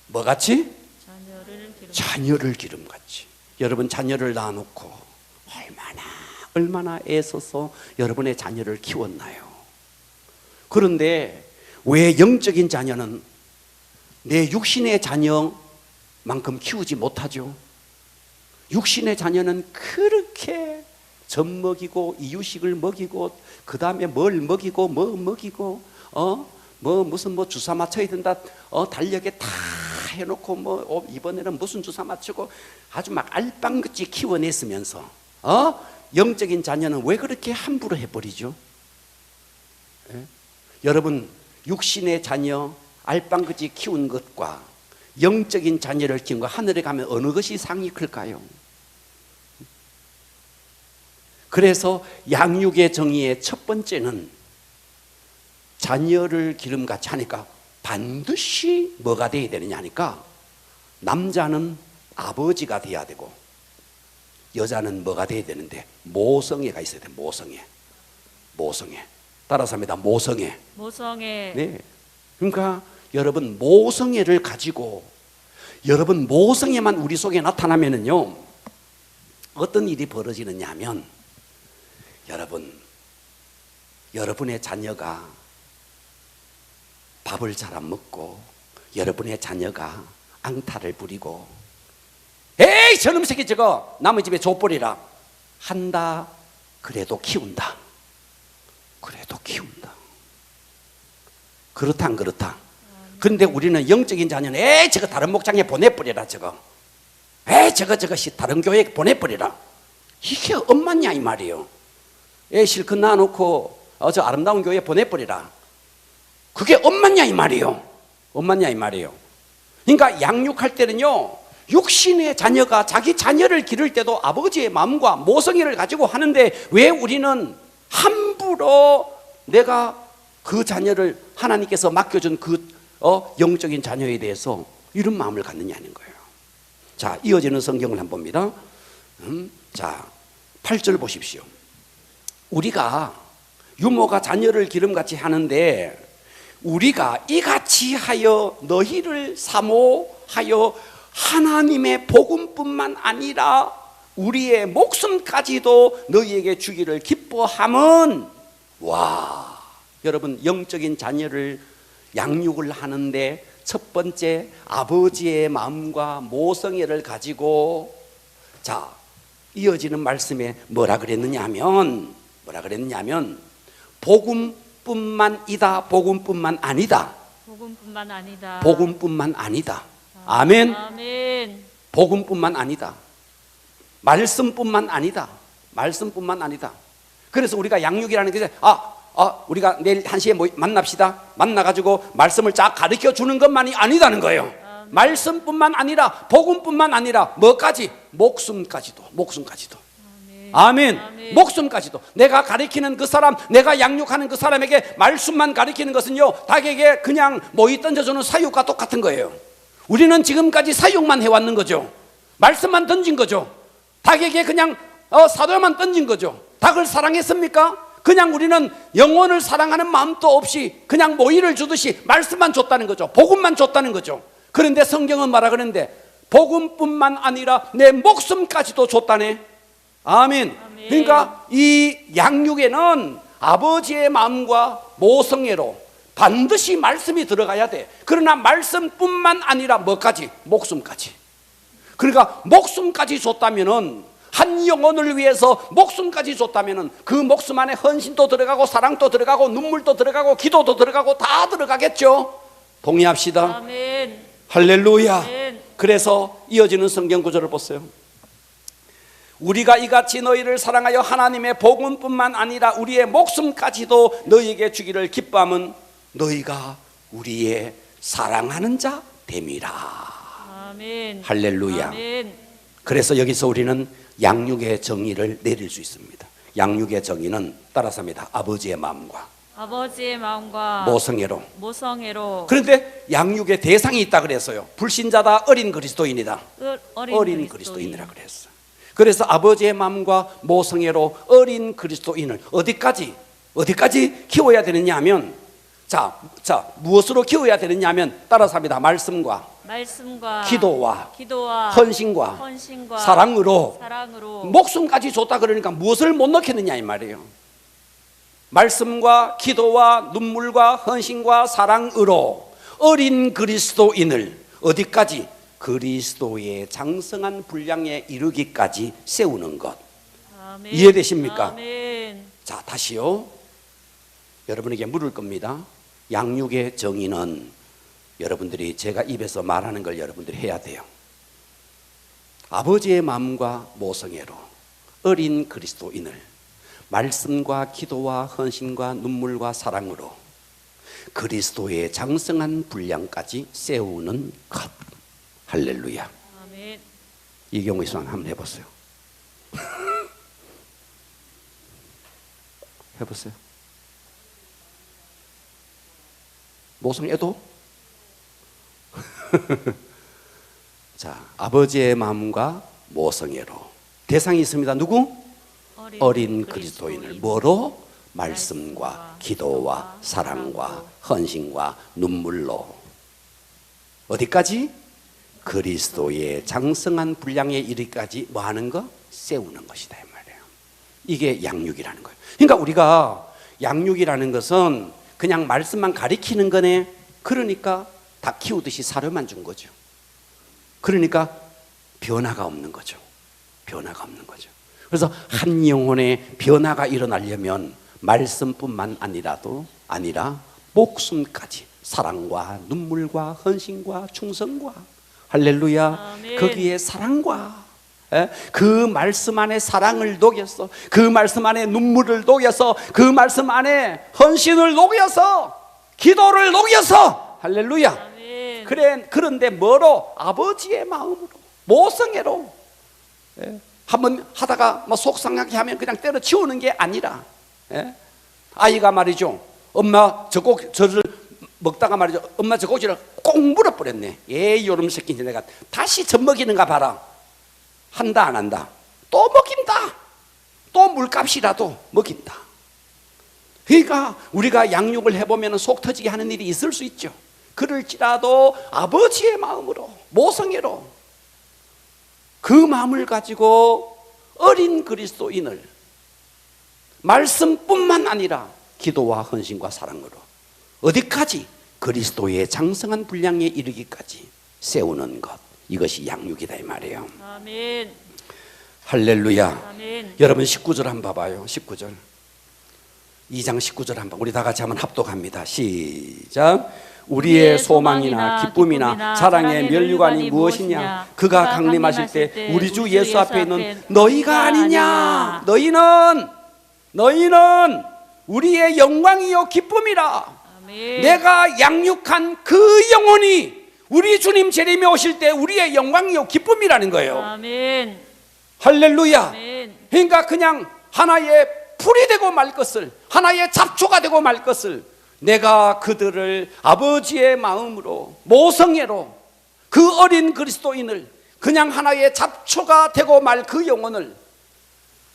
뭐같이? 자녀를 기름같이. 여러분 자녀를 낳아놓고 얼마나 애써서 여러분의 자녀를 키웠나요? 그런데 왜 영적인 자녀는 내 육신의 자녀만큼 키우지 못하죠? 육신의 자녀는 그렇게 젖 먹이고 이유식을 먹이고 그 다음에 뭘 먹이고 무슨 주사 맞춰야 된다 달력에 다 해놓고 이번에는 무슨 주사 맞추고 아주 막 알빵긋이 키워냈으면서 영적인 자녀는 왜 그렇게 함부로 해버리죠? 예? 여러분 육신의 자녀 알빵긋이 키운 것과 영적인 자녀를 키운 것, 하늘에 가면 어느 것이 상이 클까요? 그래서 양육의 정의의 첫 번째는 자녀를 기름같이 하니까 반드시 뭐가 돼야 되느냐 하니까 남자는 아버지가 돼야 되고 여자는 뭐가 돼야 되는데 모성애가 있어야 돼. 모성애. 따라서 합니다. 모성애. 네. 그러니까 여러분 모성애를 가지고 여러분 모성애만 우리 속에 나타나면은요 어떤 일이 벌어지느냐 하면 여러분의 자녀가 밥을 잘 안 먹고 여러분의 자녀가 앙탈을 부리고 에이 저놈 새끼 저거 남의 집에 족벌이라 한다. 그래도 키운다. 그렇다 안 그렇다? 그런데 우리는 영적인 자녀는 에이 저거 다른 목장에 보내버리라. 저거 에이 저거 다른 교회에 보내버리라. 이게 엄마냐 이 말이에요. 애 실컷 낳아놓고 저 아름다운 교회에 보내버리라. 그게 엄마냐 이 말이에요. 그러니까 양육할 때는요 육신의 자녀가 자기 자녀를 기를 때도 아버지의 마음과 모성애를 가지고 하는데 왜 우리는 함부로 내가 그 자녀를 하나님께서 맡겨준 그 영적인 자녀에 대해서 이런 마음을 갖느냐는 거예요. 자, 이어지는 성경을 한번 봅니다. 자, 8절 보십시오. 우리가 유모가 자녀를 기름같이 하는데 우리가 이같이 하여 너희를 사모하여 하나님의 복음뿐만 아니라 우리의 목숨까지도 너희에게 주기를 기뻐함은, 와, 여러분 영적인 자녀를 양육을 하는데 첫 번째 아버지의 마음과 모성애를 가지고, 자, 이어지는 말씀에 뭐라 그랬느냐 하면 복음뿐만 아니다. 아멘. 복음뿐만 아니다. 말씀뿐만 아니다. 그래서 우리가 양육이라는 게 우리가 내일 1시에 만납시다. 만나가지고 말씀을 쫙 가르쳐 주는 것만이 아니다는 거예요. 말씀뿐만 아니라 복음뿐만 아니라 뭐까지? 목숨까지도. 아멘. 아멘. 목숨까지도. 내가 가리키는 그 사람, 내가 양육하는 그 사람에게 말씀만 가리키는 것은요, 닭에게 그냥 모이 던져주는 사육과 똑같은 거예요. 우리는 지금까지 사육만 해왔는 거죠. 말씀만 던진 거죠. 닭에게 그냥 사료만 던진 거죠. 닭을 사랑했습니까? 그냥 우리는 영혼을 사랑하는 마음도 없이 그냥 모이를 주듯이 말씀만 줬다는 거죠. 복음만 줬다는 거죠. 그런데 성경은 뭐라 그러는데 복음뿐만 아니라 내 목숨까지도 줬다네. 아멘. 아멘. 그러니까 이 양육에는 아버지의 마음과 모성애로 반드시 말씀이 들어가야 돼. 그러나 말씀뿐만 아니라 뭐까지? 목숨까지. 그러니까 목숨까지 줬다면은, 한 영혼을 위해서 목숨까지 줬다면은 그 목숨 안에 헌신도 들어가고 사랑도 들어가고 눈물도 들어가고 기도도 들어가고 다 들어가겠죠. 동의합시다. 아멘. 할렐루야. 아멘. 그래서 이어지는 성경 구절을 보세요. 우리가 이같이 너희를 사랑하여 하나님의 복음뿐만 아니라 우리의 목숨까지도 너희에게 주기를 기뻐함은 너희가 우리의 사랑하는 자 됨이라. 아멘. 할렐루야. 아멘. 그래서 여기서 우리는 양육의 정의를 내릴 수 있습니다. 양육의 정의는 따라서 합니다. 아버지의 마음과 아버지의 마음과 모성애로. 모성애로. 그런데 양육의 대상이 있다 그랬어요. 불신자다, 어린 그리스도인이다. 어린 그리스도인이라 그랬어요. 그래서 아버지의 마음과 모성애로 어린 그리스도인을 어디까지 키워야 되느냐 하면, 자 무엇으로 키워야 되느냐 하면 따라서 합니다. 말씀과 기도와 헌신과 사랑으로 목숨까지 줬다. 그러니까 무엇을 못 넣겠느냐 이 말이에요. 말씀과 기도와 눈물과 헌신과 사랑으로 어린 그리스도인을 어디까지? 그리스도의 장성한 분량에 이르기까지 세우는 것. 아멘. 이해되십니까? 아멘. 자, 다시요. 여러분에게 물을 겁니다. 양육의 정의는 여러분들이 제가 입에서 말하는 걸 여러분들이 해야 돼요. 아버지의 마음과 모성애로 어린 그리스도인을 말씀과 기도와 헌신과 눈물과 사랑으로 그리스도의 장성한 분량까지 세우는 것. 할렐루야. 아멘. 이경우 수상 한번 해보세요. 해보세요. 모성애도? 자, 아버지의 마음과 모성애로 대상이 있습니다. 누구? 어린 그리스도인을 뭐로? 말씀과 기도와 사랑과 헌신과 눈물로 어디까지? 그리스도의 장성한 분량에 이르기까지 뭐 하는 거? 세우는 것이다 이 말이에요. 이게 양육이라는 거예요. 그러니까 우리가 양육이라는 것은 그냥 말씀만 가리키는 거네. 그러니까 닭 키우듯이 사료만 준 거죠. 그러니까 변화가 없는 거죠. 변화가 없는 거죠. 그래서 한 영혼의 변화가 일어나려면 말씀뿐만 아니라 목숨까지 사랑과 눈물과 헌신과 충성과 할렐루야. 아멘. 거기에 사랑과 그 말씀 안에 사랑을 녹여서 그 말씀 안에 눈물을 녹여서 그 말씀 안에 헌신을 녹여서 기도를 녹여서 할렐루야. 아멘. 그런데 뭐로? 아버지의 마음으로 모성애로 한번 하다가 뭐 속상하게 하면 그냥 때려치우는 게 아니라 아이가 말이죠. 엄마 저를 먹다가 말이죠. 엄마 저 고기를 꼭 물어버렸네. 요놈 새끼인지 내가 다시 젖 먹이는가 봐라. 한다 안 한다? 또 먹인다. 또 물값이라도 먹인다. 그러니까 우리가 양육을 해보면 속 터지게 하는 일이 있을 수 있죠. 그럴지라도 아버지의 마음으로 모성애로 그 마음을 가지고 어린 그리스도인을 말씀뿐만 아니라 기도와 헌신과 사랑으로 어디까지? 그리스도의 장성한 분량에 이르기까지 세우는 것. 이것이 양육이다 이 말이에요. 아멘. 할렐루야. 아멘. 여러분 19절 한번 봐봐요. 19절 2장 19절 한번 우리 다 같이 한번 합독합니다. 시작. 우리의 소망이나 기쁨이나 자랑의 면류관이 무엇이냐? 그가 강림하실 때 우리 주 예수 앞에 있는 너희가 아니냐? 너희는 우리의 영광이요 기쁨이라. 아멘. 내가 양육한 그 영혼이 우리 주님 재림에 오실 때 우리의 영광이요 기쁨이라는 거예요. 아멘. 할렐루야. 아멘. 그러니까 그냥 하나의 풀이 되고 말 것을, 하나의 잡초가 되고 말 것을 내가 그들을 아버지의 마음으로, 모성애로 그 어린 그리스도인을 그냥 하나의 잡초가 되고 말 그 영혼을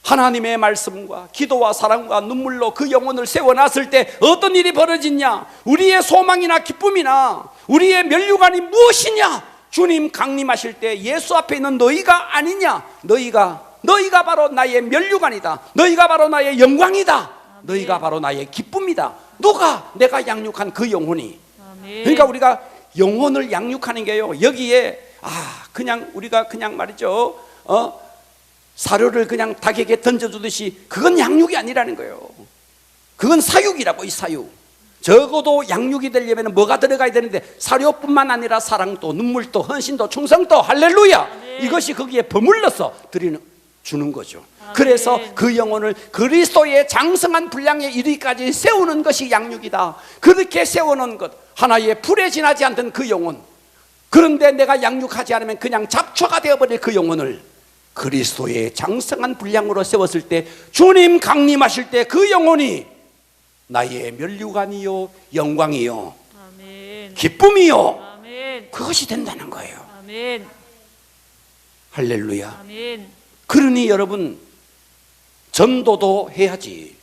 하나님의 말씀과 기도와 사랑과 눈물로 그 영혼을 세워놨을 때 어떤 일이 벌어지냐? 우리의 소망이나 기쁨이나 우리의 면류관이 무엇이냐? 주님 강림하실 때 예수 앞에 있는 너희가 아니냐? 너희가 바로 나의 면류관이다. 너희가 바로 나의 영광이다. 너희가 바로 나의 기쁨이다. 누가? 내가 양육한 그 영혼이. 그러니까 우리가 영혼을 양육하는 게요, 여기에 그냥 우리가 그냥 말이죠, 사료를 그냥 닭에게 던져주듯이 그건 양육이 아니라는 거예요. 그건 사육이라고. 이 사육. 적어도 양육이 되려면 뭐가 들어가야 되는데, 사료뿐만 아니라 사랑도, 눈물도, 헌신도, 충성도, 할렐루야. 이것이 거기에 버물러서 주는 거죠. 그래서 그 영혼을 그리스도의 장성한 분량에 이르기까지 세우는 것이 양육이다. 그렇게 세워놓은 것, 하나의 풀에 지나지 않던 그 영혼, 그런데 내가 양육하지 않으면 그냥 잡초가 되어버릴 그 영혼을 그리스도의 장성한 분량으로 세웠을 때, 주님 강림하실 때 그 영혼이 나의 면류관이요, 영광이요, 아멘. 기쁨이요, 아멘. 그것이 된다는 거예요. 아멘. 할렐루야. 아멘. 그러니 여러분, 전도도 해야지.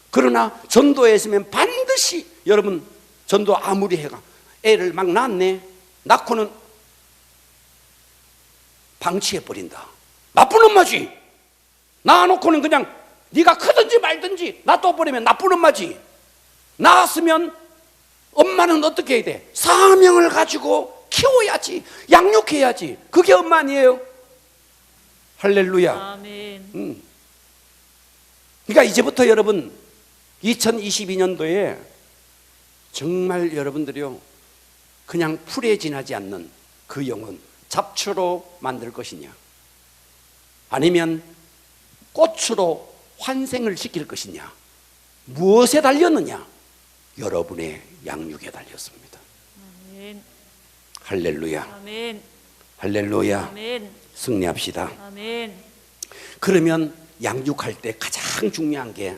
그러나 전도했으면 반드시, 여러분, 전도 아무리 해가 애를 막 낳네, 낳고는 방치해버린다. 나쁜 엄마지. 낳아놓고는 그냥 네가 크든지 말든지 놔둬버리면 나쁜 엄마지. 낳았으면 엄마는 어떻게 해야 돼? 사명을 가지고 키워야지, 양육해야지. 그게 엄마 아니에요? 할렐루야. 아멘. 그러니까 이제부터 여러분, 2022년도에 정말 여러분들이요, 그냥 풀에 지나지 않는 그 영혼, 잡초로 만들 것이냐, 아니면 꽃으로 환생을 시킬 것이냐, 무엇에 달렸느냐? 여러분의 양육에 달렸습니다. 아멘. 할렐루야. 아멘. 할렐루야. 아멘. 승리합시다. 아멘. 그러면 양육할 때 가장 중요한 게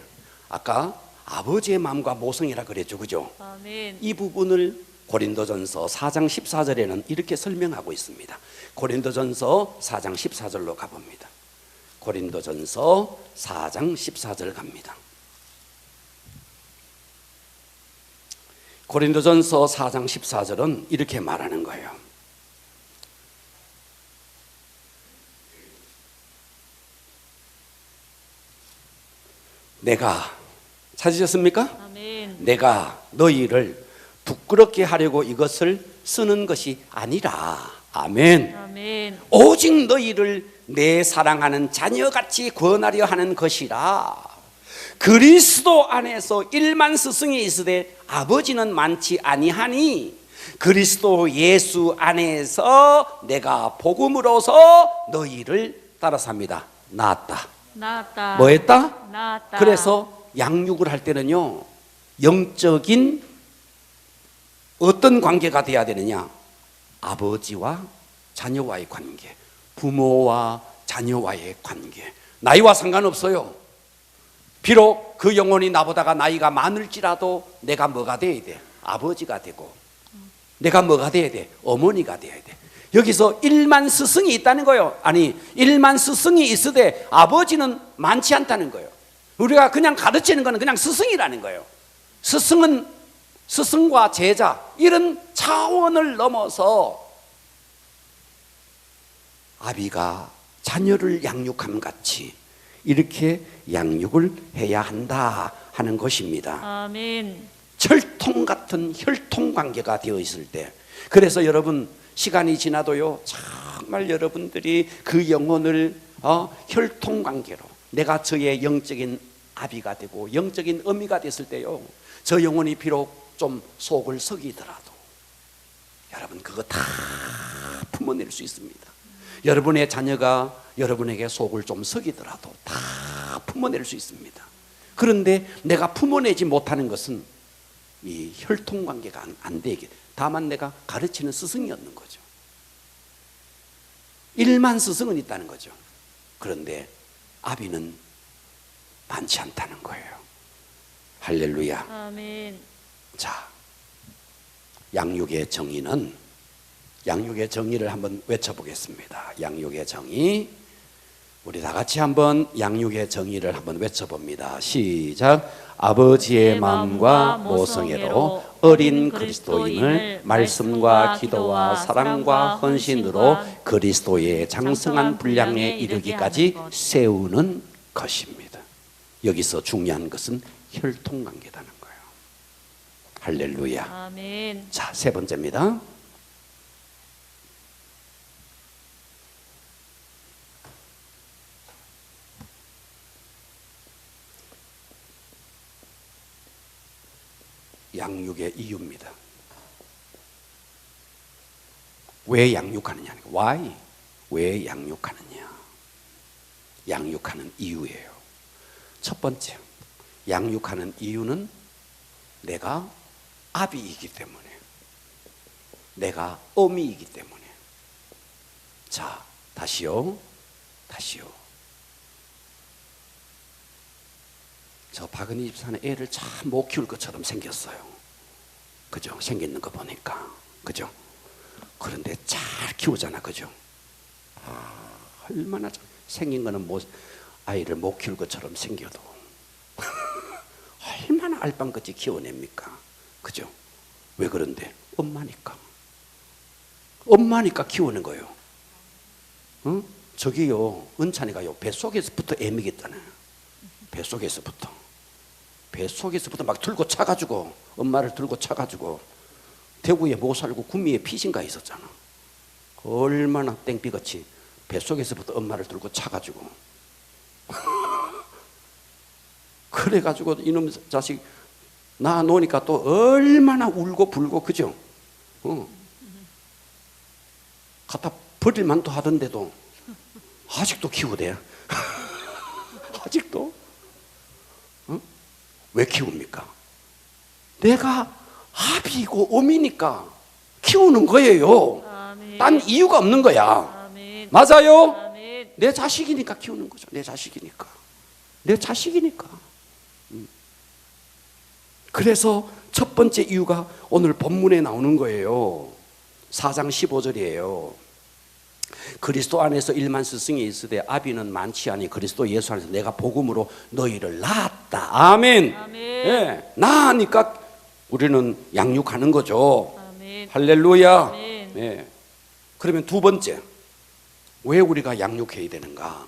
아까 아버지의 마음과 모성이라 그랬죠, 그죠? 아멘. 이 부분을 고린도전서 4장 14절에는 이렇게 설명하고 있습니다. 고린도전서 4장 14절로 가봅니다. 고린도전서 4장 14절 갑니다. 고린도전서 4장 14절은 이렇게 말하는 거예요. 내가, 찾으셨습니까? 아멘. 내가 너희를 부끄럽게 하려고 이것을 쓰는 것이 아니라, 아멘, 아멘. 오직 너희를 내 사랑하는 자녀같이 권하려 하는 것이라. 그리스도 안에서 일만 스승이 있으되 아버지는 많지 아니하니 그리스도 예수 안에서 내가 복음으로서 너희를 따라삽니다. 낳았다. 나았다. 뭐 했다? 나았다. 그래서 양육을 할 때는요, 영적인 어떤 관계가 돼야 되느냐? 아버지와 자녀와의 관계, 부모와 자녀와의 관계. 나이와 상관없어요. 비록 그 영혼이 나보다가 나이가 많을지라도 내가 뭐가 돼야 돼? 아버지가 되고. 내가 뭐가 돼야 돼? 어머니가 돼야 돼. 여기서 일만 스승이 있다는 거예요. 아니, 일만 스승이 있으되 아버지는 많지 않다는 거예요. 우리가 그냥 가르치는 거는 그냥 스승이라는 거예요. 스승은 스승과 제자, 이런 차원을 넘어서 아비가 자녀를 양육함 같이 이렇게 양육을 해야 한다 하는 것입니다. 아멘. 철통 같은 혈통 관계가 되어 있을 때, 그래서 여러분, 시간이 지나도요, 정말 여러분들이 그 영혼을 혈통 관계로, 내가 저의 영적인 아비가 되고 영적인 어미가 됐을 때요, 저 영혼이 비록 좀 속을 썩이더라도 여러분 그거 다 품어낼 수 있습니다. 여러분의 자녀가 여러분에게 속을 좀 썩이더라도 다 품어낼 수 있습니다. 그런데 내가 품어내지 못하는 것은 이 혈통 관계가 안 되게, 다만 내가 가르치는 스승이 없는 거죠. 일만 스승은 있다는 거죠. 그런데 아비는 많지 않다는 거예요. 할렐루야. 아멘. 자, 양육의 정의는, 양육의 정의를 한번 외쳐보겠습니다. 양육의 정의, 우리 다 같이 한번 양육의 정의를 한번 외쳐봅니다. 시작. 아버지의 마음과 모성애로 어린 그리스도인을 말씀과 기도와 사랑과 헌신으로 그리스도의 장성한 분량에 이르기까지 세우는 것입니다. 여기서 중요한 것은 혈통관계라는 거예요. 할렐루야. 아멘. 자, 세 번째입니다. 양육의 이유입니다. 왜 양육하느냐? Why? 왜 양육하느냐? 양육하는 이유예요. 첫 번째, 양육하는 이유는 내가 아비이기 때문에, 내가 어미이기 때문에. 자, 다시요. 저 박은희 집사는 애를 참 못 키울 것처럼 생겼어요. 그죠? 생기는 거 보니까. 그죠? 그런데 잘 키우잖아. 그죠? 얼마나 생긴 거는 아이를 못 키울 것처럼 생겨도 얼마나 알밤같이 키워냅니까? 그죠? 왜 그런데? 엄마니까. 엄마니까 키우는 거예요. 응? 저기요, 은찬이가요, 뱃속에서부터 애미겠다네. 뱃속에서부터 막 들고 차가지고, 엄마를 들고 차가지고 대구에 못 살고 구미에 피신가 있었잖아. 얼마나 땡비같이 뱃속에서부터 엄마를 들고 차가지고 그래가지고 이놈 자식 낳아 놓으니까 또 얼마나 울고 불고. 그죠? 갖다 버릴 만도 하던데도 아직도 키우대. 아직도? 왜 키웁니까? 내가 아비이고 어미니까 키우는 거예요. 아멘. 딴 이유가 없는 거야. 아멘. 맞아요? 아멘. 내 자식이니까 키우는 거죠. 내 자식이니까. 그래서 첫 번째 이유가 오늘 본문에 나오는 거예요. 4장 15절이에요. 그리스도 안에서 일만 스승이 있으되 아비는 많지 아니 그리스도 예수 안에서 내가 복음으로 너희를 낳았다. 아멘. 아멘. 예, 낳으니까 우리는 양육하는 거죠. 아멘. 할렐루야. 아멘. 예. 그러면 두 번째, 왜 우리가 양육해야 되는가?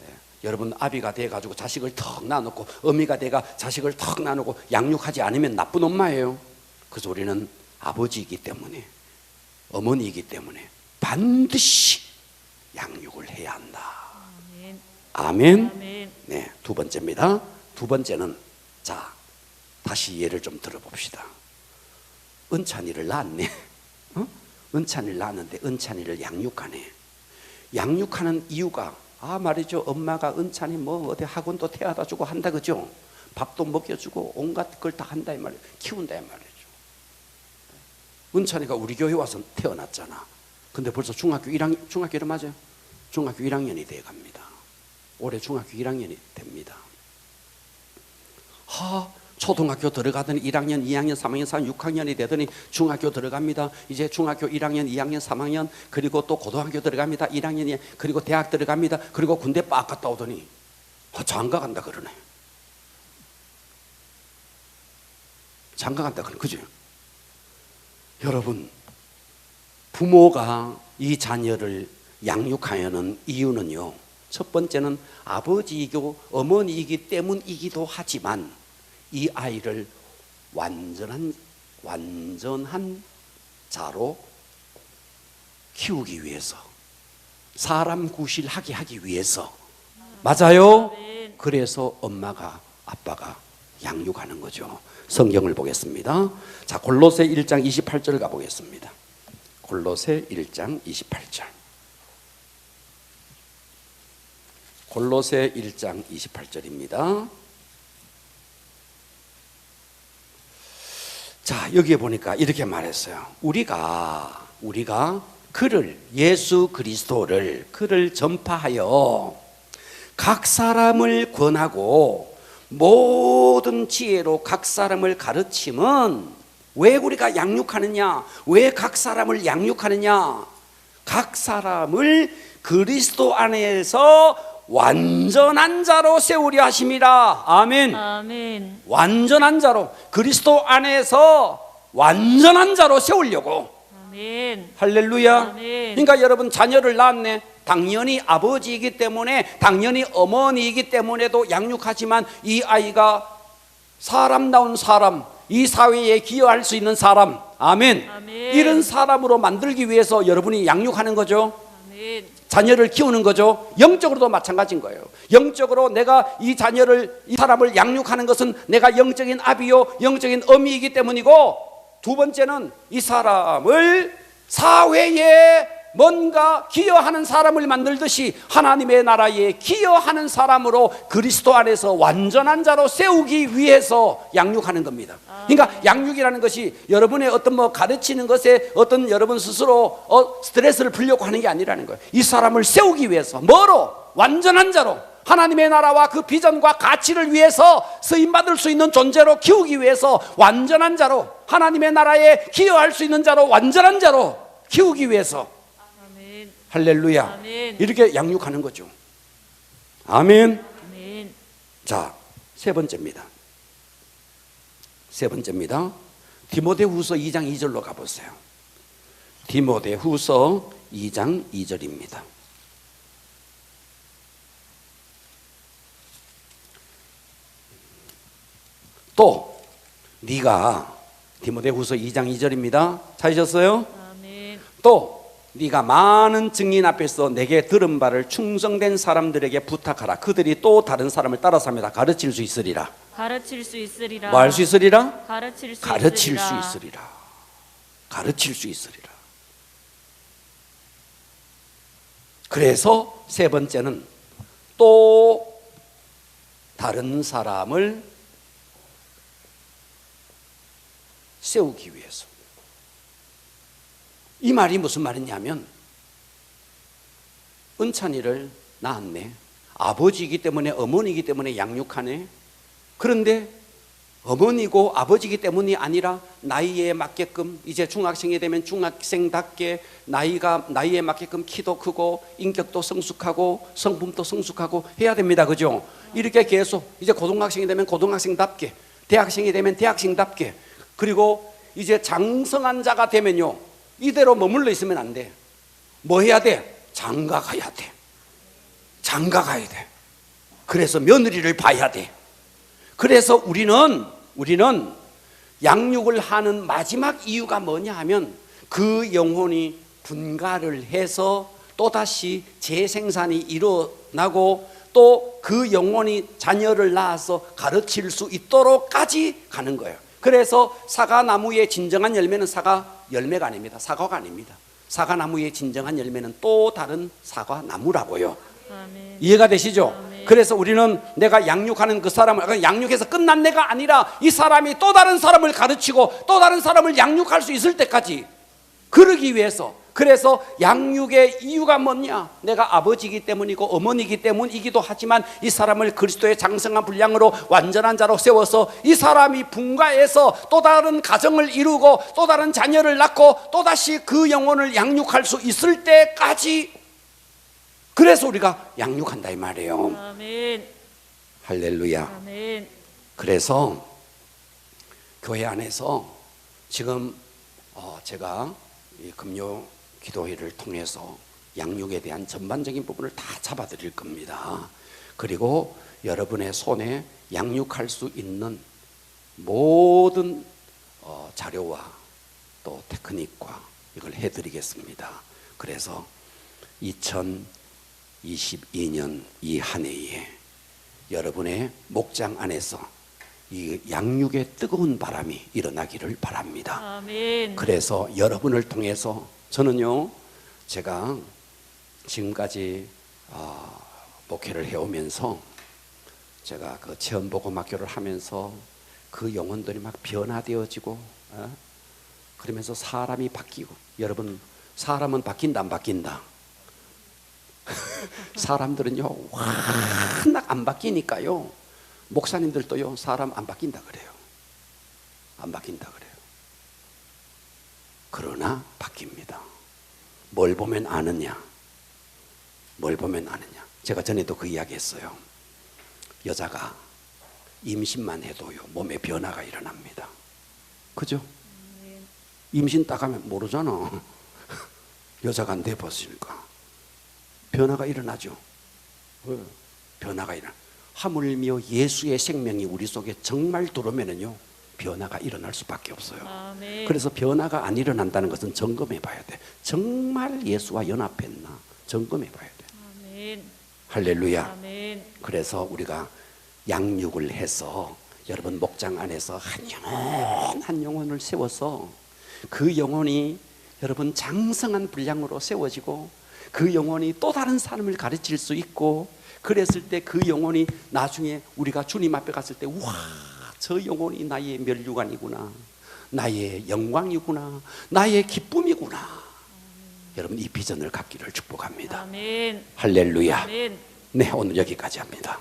예. 여러분, 아비가 돼가지고 자식을 턱 나누고 어미가 돼가 자식을 턱 나누고 양육하지 않으면 나쁜 엄마예요. 그래서 우리는 아버지이기 때문에, 어머니이기 때문에 반드시 양육을 해야 한다. 아멘. 아멘. 아멘. 네, 두 번째입니다. 두 번째는, 자, 다시 예를 좀 들어봅시다. 은찬이를 낳았네. 은찬이를 낳았는데 은찬이를 양육하네. 양육하는 이유가, 말이죠. 엄마가 은찬이 뭐 어디 학원도 태워다 주고 한다, 그죠? 밥도 먹여주고 온갖 걸 다 한다 이 말이에요. 키운다 이 말이죠. 은찬이가 우리 교회 와서 태어났잖아. 근데 벌써 중학교 1학년 맞아요? 중학교 1학년이 돼 갑니다. 올해 중학교 1학년이 됩니다. 초등학교 들어가더니 1학년, 2학년, 3학년, 4학년, 6학년이 되더니 중학교 들어갑니다. 이제 중학교 1학년, 2학년, 3학년, 그리고 또 고등학교 들어갑니다. 1학년이, 그리고 대학 들어갑니다. 그리고 군대 빡 갔다 오더니 장가 간다 그러네. 장가 간다 그러네. 그죠? 여러분, 부모가 이 자녀를 양육하려는 이유는요, 첫 번째는 아버지이고 어머니이기 때문이기도 하지만 이 아이를 완전한 자로 키우기 위해서, 사람 구실하게 하기 위해서. 맞아요? 그래서 엄마가, 아빠가 양육하는 거죠. 성경을 보겠습니다. 자, 골로새 1장 28절 가보겠습니다. 골로새 1장 28절. 골로새 1장 28절입니다. 자, 여기에 보니까 이렇게 말했어요. 우리가 그를, 예수 그리스도를, 그를 전파하여 각 사람을 권하고 모든 지혜로 각 사람을 가르침은 왜 우리가 양육하느냐? 왜 각 사람을 양육하느냐? 각 사람을 그리스도 안에서 완전한 자로 세우려 하심이라. 아멘. 아멘. 완전한 자로, 그리스도 안에서 완전한 자로 세우려고. 아멘. 할렐루야. 아멘. 그러니까 여러분 자녀를 낳았네. 당연히 아버지이기 때문에, 당연히 어머니이기 때문에도 양육하지만 이 아이가 사람다운 사람, 이 사회에 기여할 수 있는 사람, 아멘. 아멘. 이런 사람으로 만들기 위해서 여러분이 양육하는 거죠. 아멘. 자녀를 키우는 거죠. 영적으로도 마찬가지인 거예요. 영적으로 내가 이 자녀를, 이 사람을 양육하는 것은 내가 영적인 아비요 영적인 어미이기 때문이고, 두 번째는 이 사람을 사회에 뭔가 기여하는 사람을 만들듯이 하나님의 나라에 기여하는 사람으로 그리스도 안에서 완전한 자로 세우기 위해서 양육하는 겁니다. 그러니까 양육이라는 것이 여러분의 어떤 뭐 가르치는 것에 어떤 여러분 스스로 스트레스를 풀려고 하는 게 아니라는 거예요. 이 사람을 세우기 위해서 뭐로? 완전한 자로, 하나님의 나라와 그 비전과 가치를 위해서 쓰임받을 수 있는 존재로 키우기 위해서 완전한 자로, 하나님의 나라에 기여할 수 있는 자로, 완전한 자로 키우기 위해서. 아멘. 할렐루야. 아멘. 이렇게 양육하는 거죠. 아멘. 아멘. 자, 세 번째입니다. 세 번째입니다. 디모데후서 2장 2절로 가보세요. 디모데후서 2장 2절입니다. 또 네가, 디모데후서 2장 2절입니다. 찾으셨어요? 아멘. 또 네가 많은 증인 앞에서 내게 들은 바를 충성된 사람들에게 부탁하라. 그들이 또 다른 사람을 따라서 합니다. 가르칠 수 있으리라. 가르칠 수 있으리라. 뭐 할 수 있으리라? 가르칠 수 가르칠 있으리라. 수 있으리라. 가르칠 수 있으리라. 그래서 세 번째는 또 다른 사람을 세우기 위해서. 이 말이 무슨 말이냐면, 은찬이를 낳았네. 아버지이기 때문에, 어머니이기 때문에 양육하네. 그런데 어머니고 아버지이기 때문이 아니라 나이에 맞게끔, 이제 중학생이 되면 중학생답게 나이에 맞게끔 키도 크고 인격도 성숙하고 성품도 성숙하고 해야 됩니다. 그죠? 이렇게 계속 이제 고등학생이 되면 고등학생답게, 대학생이 되면 대학생답게, 그리고 이제 장성한 자가 되면요, 이대로 머물러 있으면 안 돼. 뭐 해야 돼? 장가 가야 돼. 장가 가야 돼. 그래서 며느리를 봐야 돼. 그래서 우리는 양육을 하는 마지막 이유가 뭐냐 하면, 그 영혼이 분가를 해서 또다시 재생산이 일어나고 또 그 영혼이 자녀를 낳아서 가르칠 수 있도록까지 가는 거예요. 그래서 사과나무의 진정한 열매는 사과 열매가 아닙니다. 사과가 아닙니다. 사과나무의 진정한 열매는 또 다른 사과나무라고요. 아멘. 이해가 되시죠? 아멘. 그래서 우리는 내가 양육하는 그 사람을 양육해서 끝난 내가 아니라 이 사람이 또 다른 사람을 가르치고 또 다른 사람을 양육할 수 있을 때까지 그러기 위해서. 그래서 양육의 이유가 뭐냐? 내가 아버지이기 때문이고 어머니이기 때문이기도 하지만 이 사람을 그리스도의 장성한 분량으로 완전한 자로 세워서 이 사람이 분가해서 또 다른 가정을 이루고 또 다른 자녀를 낳고 또다시 그 영혼을 양육할 수 있을 때까지. 그래서 우리가 양육한다 이 말이에요. 아멘. 할렐루야. 아멘. 그래서 교회 안에서 지금 제가 이 금요 기도회를 통해서 양육에 대한 전반적인 부분을 다 잡아드릴 겁니다. 그리고 여러분의 손에 양육할 수 있는 모든 자료와 또 테크닉과 이걸 해드리겠습니다. 그래서 2022년 이 한 해에 여러분의 목장 안에서 이 양육의 뜨거운 바람이 일어나기를 바랍니다. 아멘. 그래서 여러분을 통해서 저는요, 제가 지금까지 목회를 해오면서 제가 그 체험복음학교를 하면서 그 영혼들이 막 변화되어지고 그러면서 사람이 바뀌고, 여러분 사람은 바뀐다 안 바뀐다? 사람들은요 워낙 안 바뀌니까요 목사님들도요 사람 안 바뀐다 그래요. 안 바뀐다 그래요. 그러나 바뀝니다. 뭘 보면 아느냐? 뭘 보면 아느냐? 제가 전에도 그 이야기 했어요. 여자가 임신만 해도요 몸에 변화가 일어납니다. 그죠? 임신 딱 하면 모르잖아. 여자가 안 돼봤으니까 변화가 일어나죠. 변화가 일어나. 하물며 예수의 생명이 우리 속에 정말 들어오면은요 변화가 일어날 수밖에 없어요. 아멘. 그래서 변화가 안 일어난다는 것은 점검해 봐야 돼. 정말 예수와 연합했나 점검해 봐야 돼. 아멘. 할렐루야. 아멘. 그래서 우리가 양육을 해서 여러분 목장 안에서 한 영혼을 세워서 그 영혼이 여러분 장성한 분량으로 세워지고 그 영혼이 또 다른 사람을 가르칠 수 있고 그랬을 때 그 영혼이 나중에 우리가 주님 앞에 갔을 때 우와 저 영혼이 나의 면류관이구나 나의 영광이구나 나의 기쁨이구나. 여러분 이 비전을 갖기를 축복합니다. 아멘. 할렐루야. 아멘. 네 오늘 여기까지 합니다.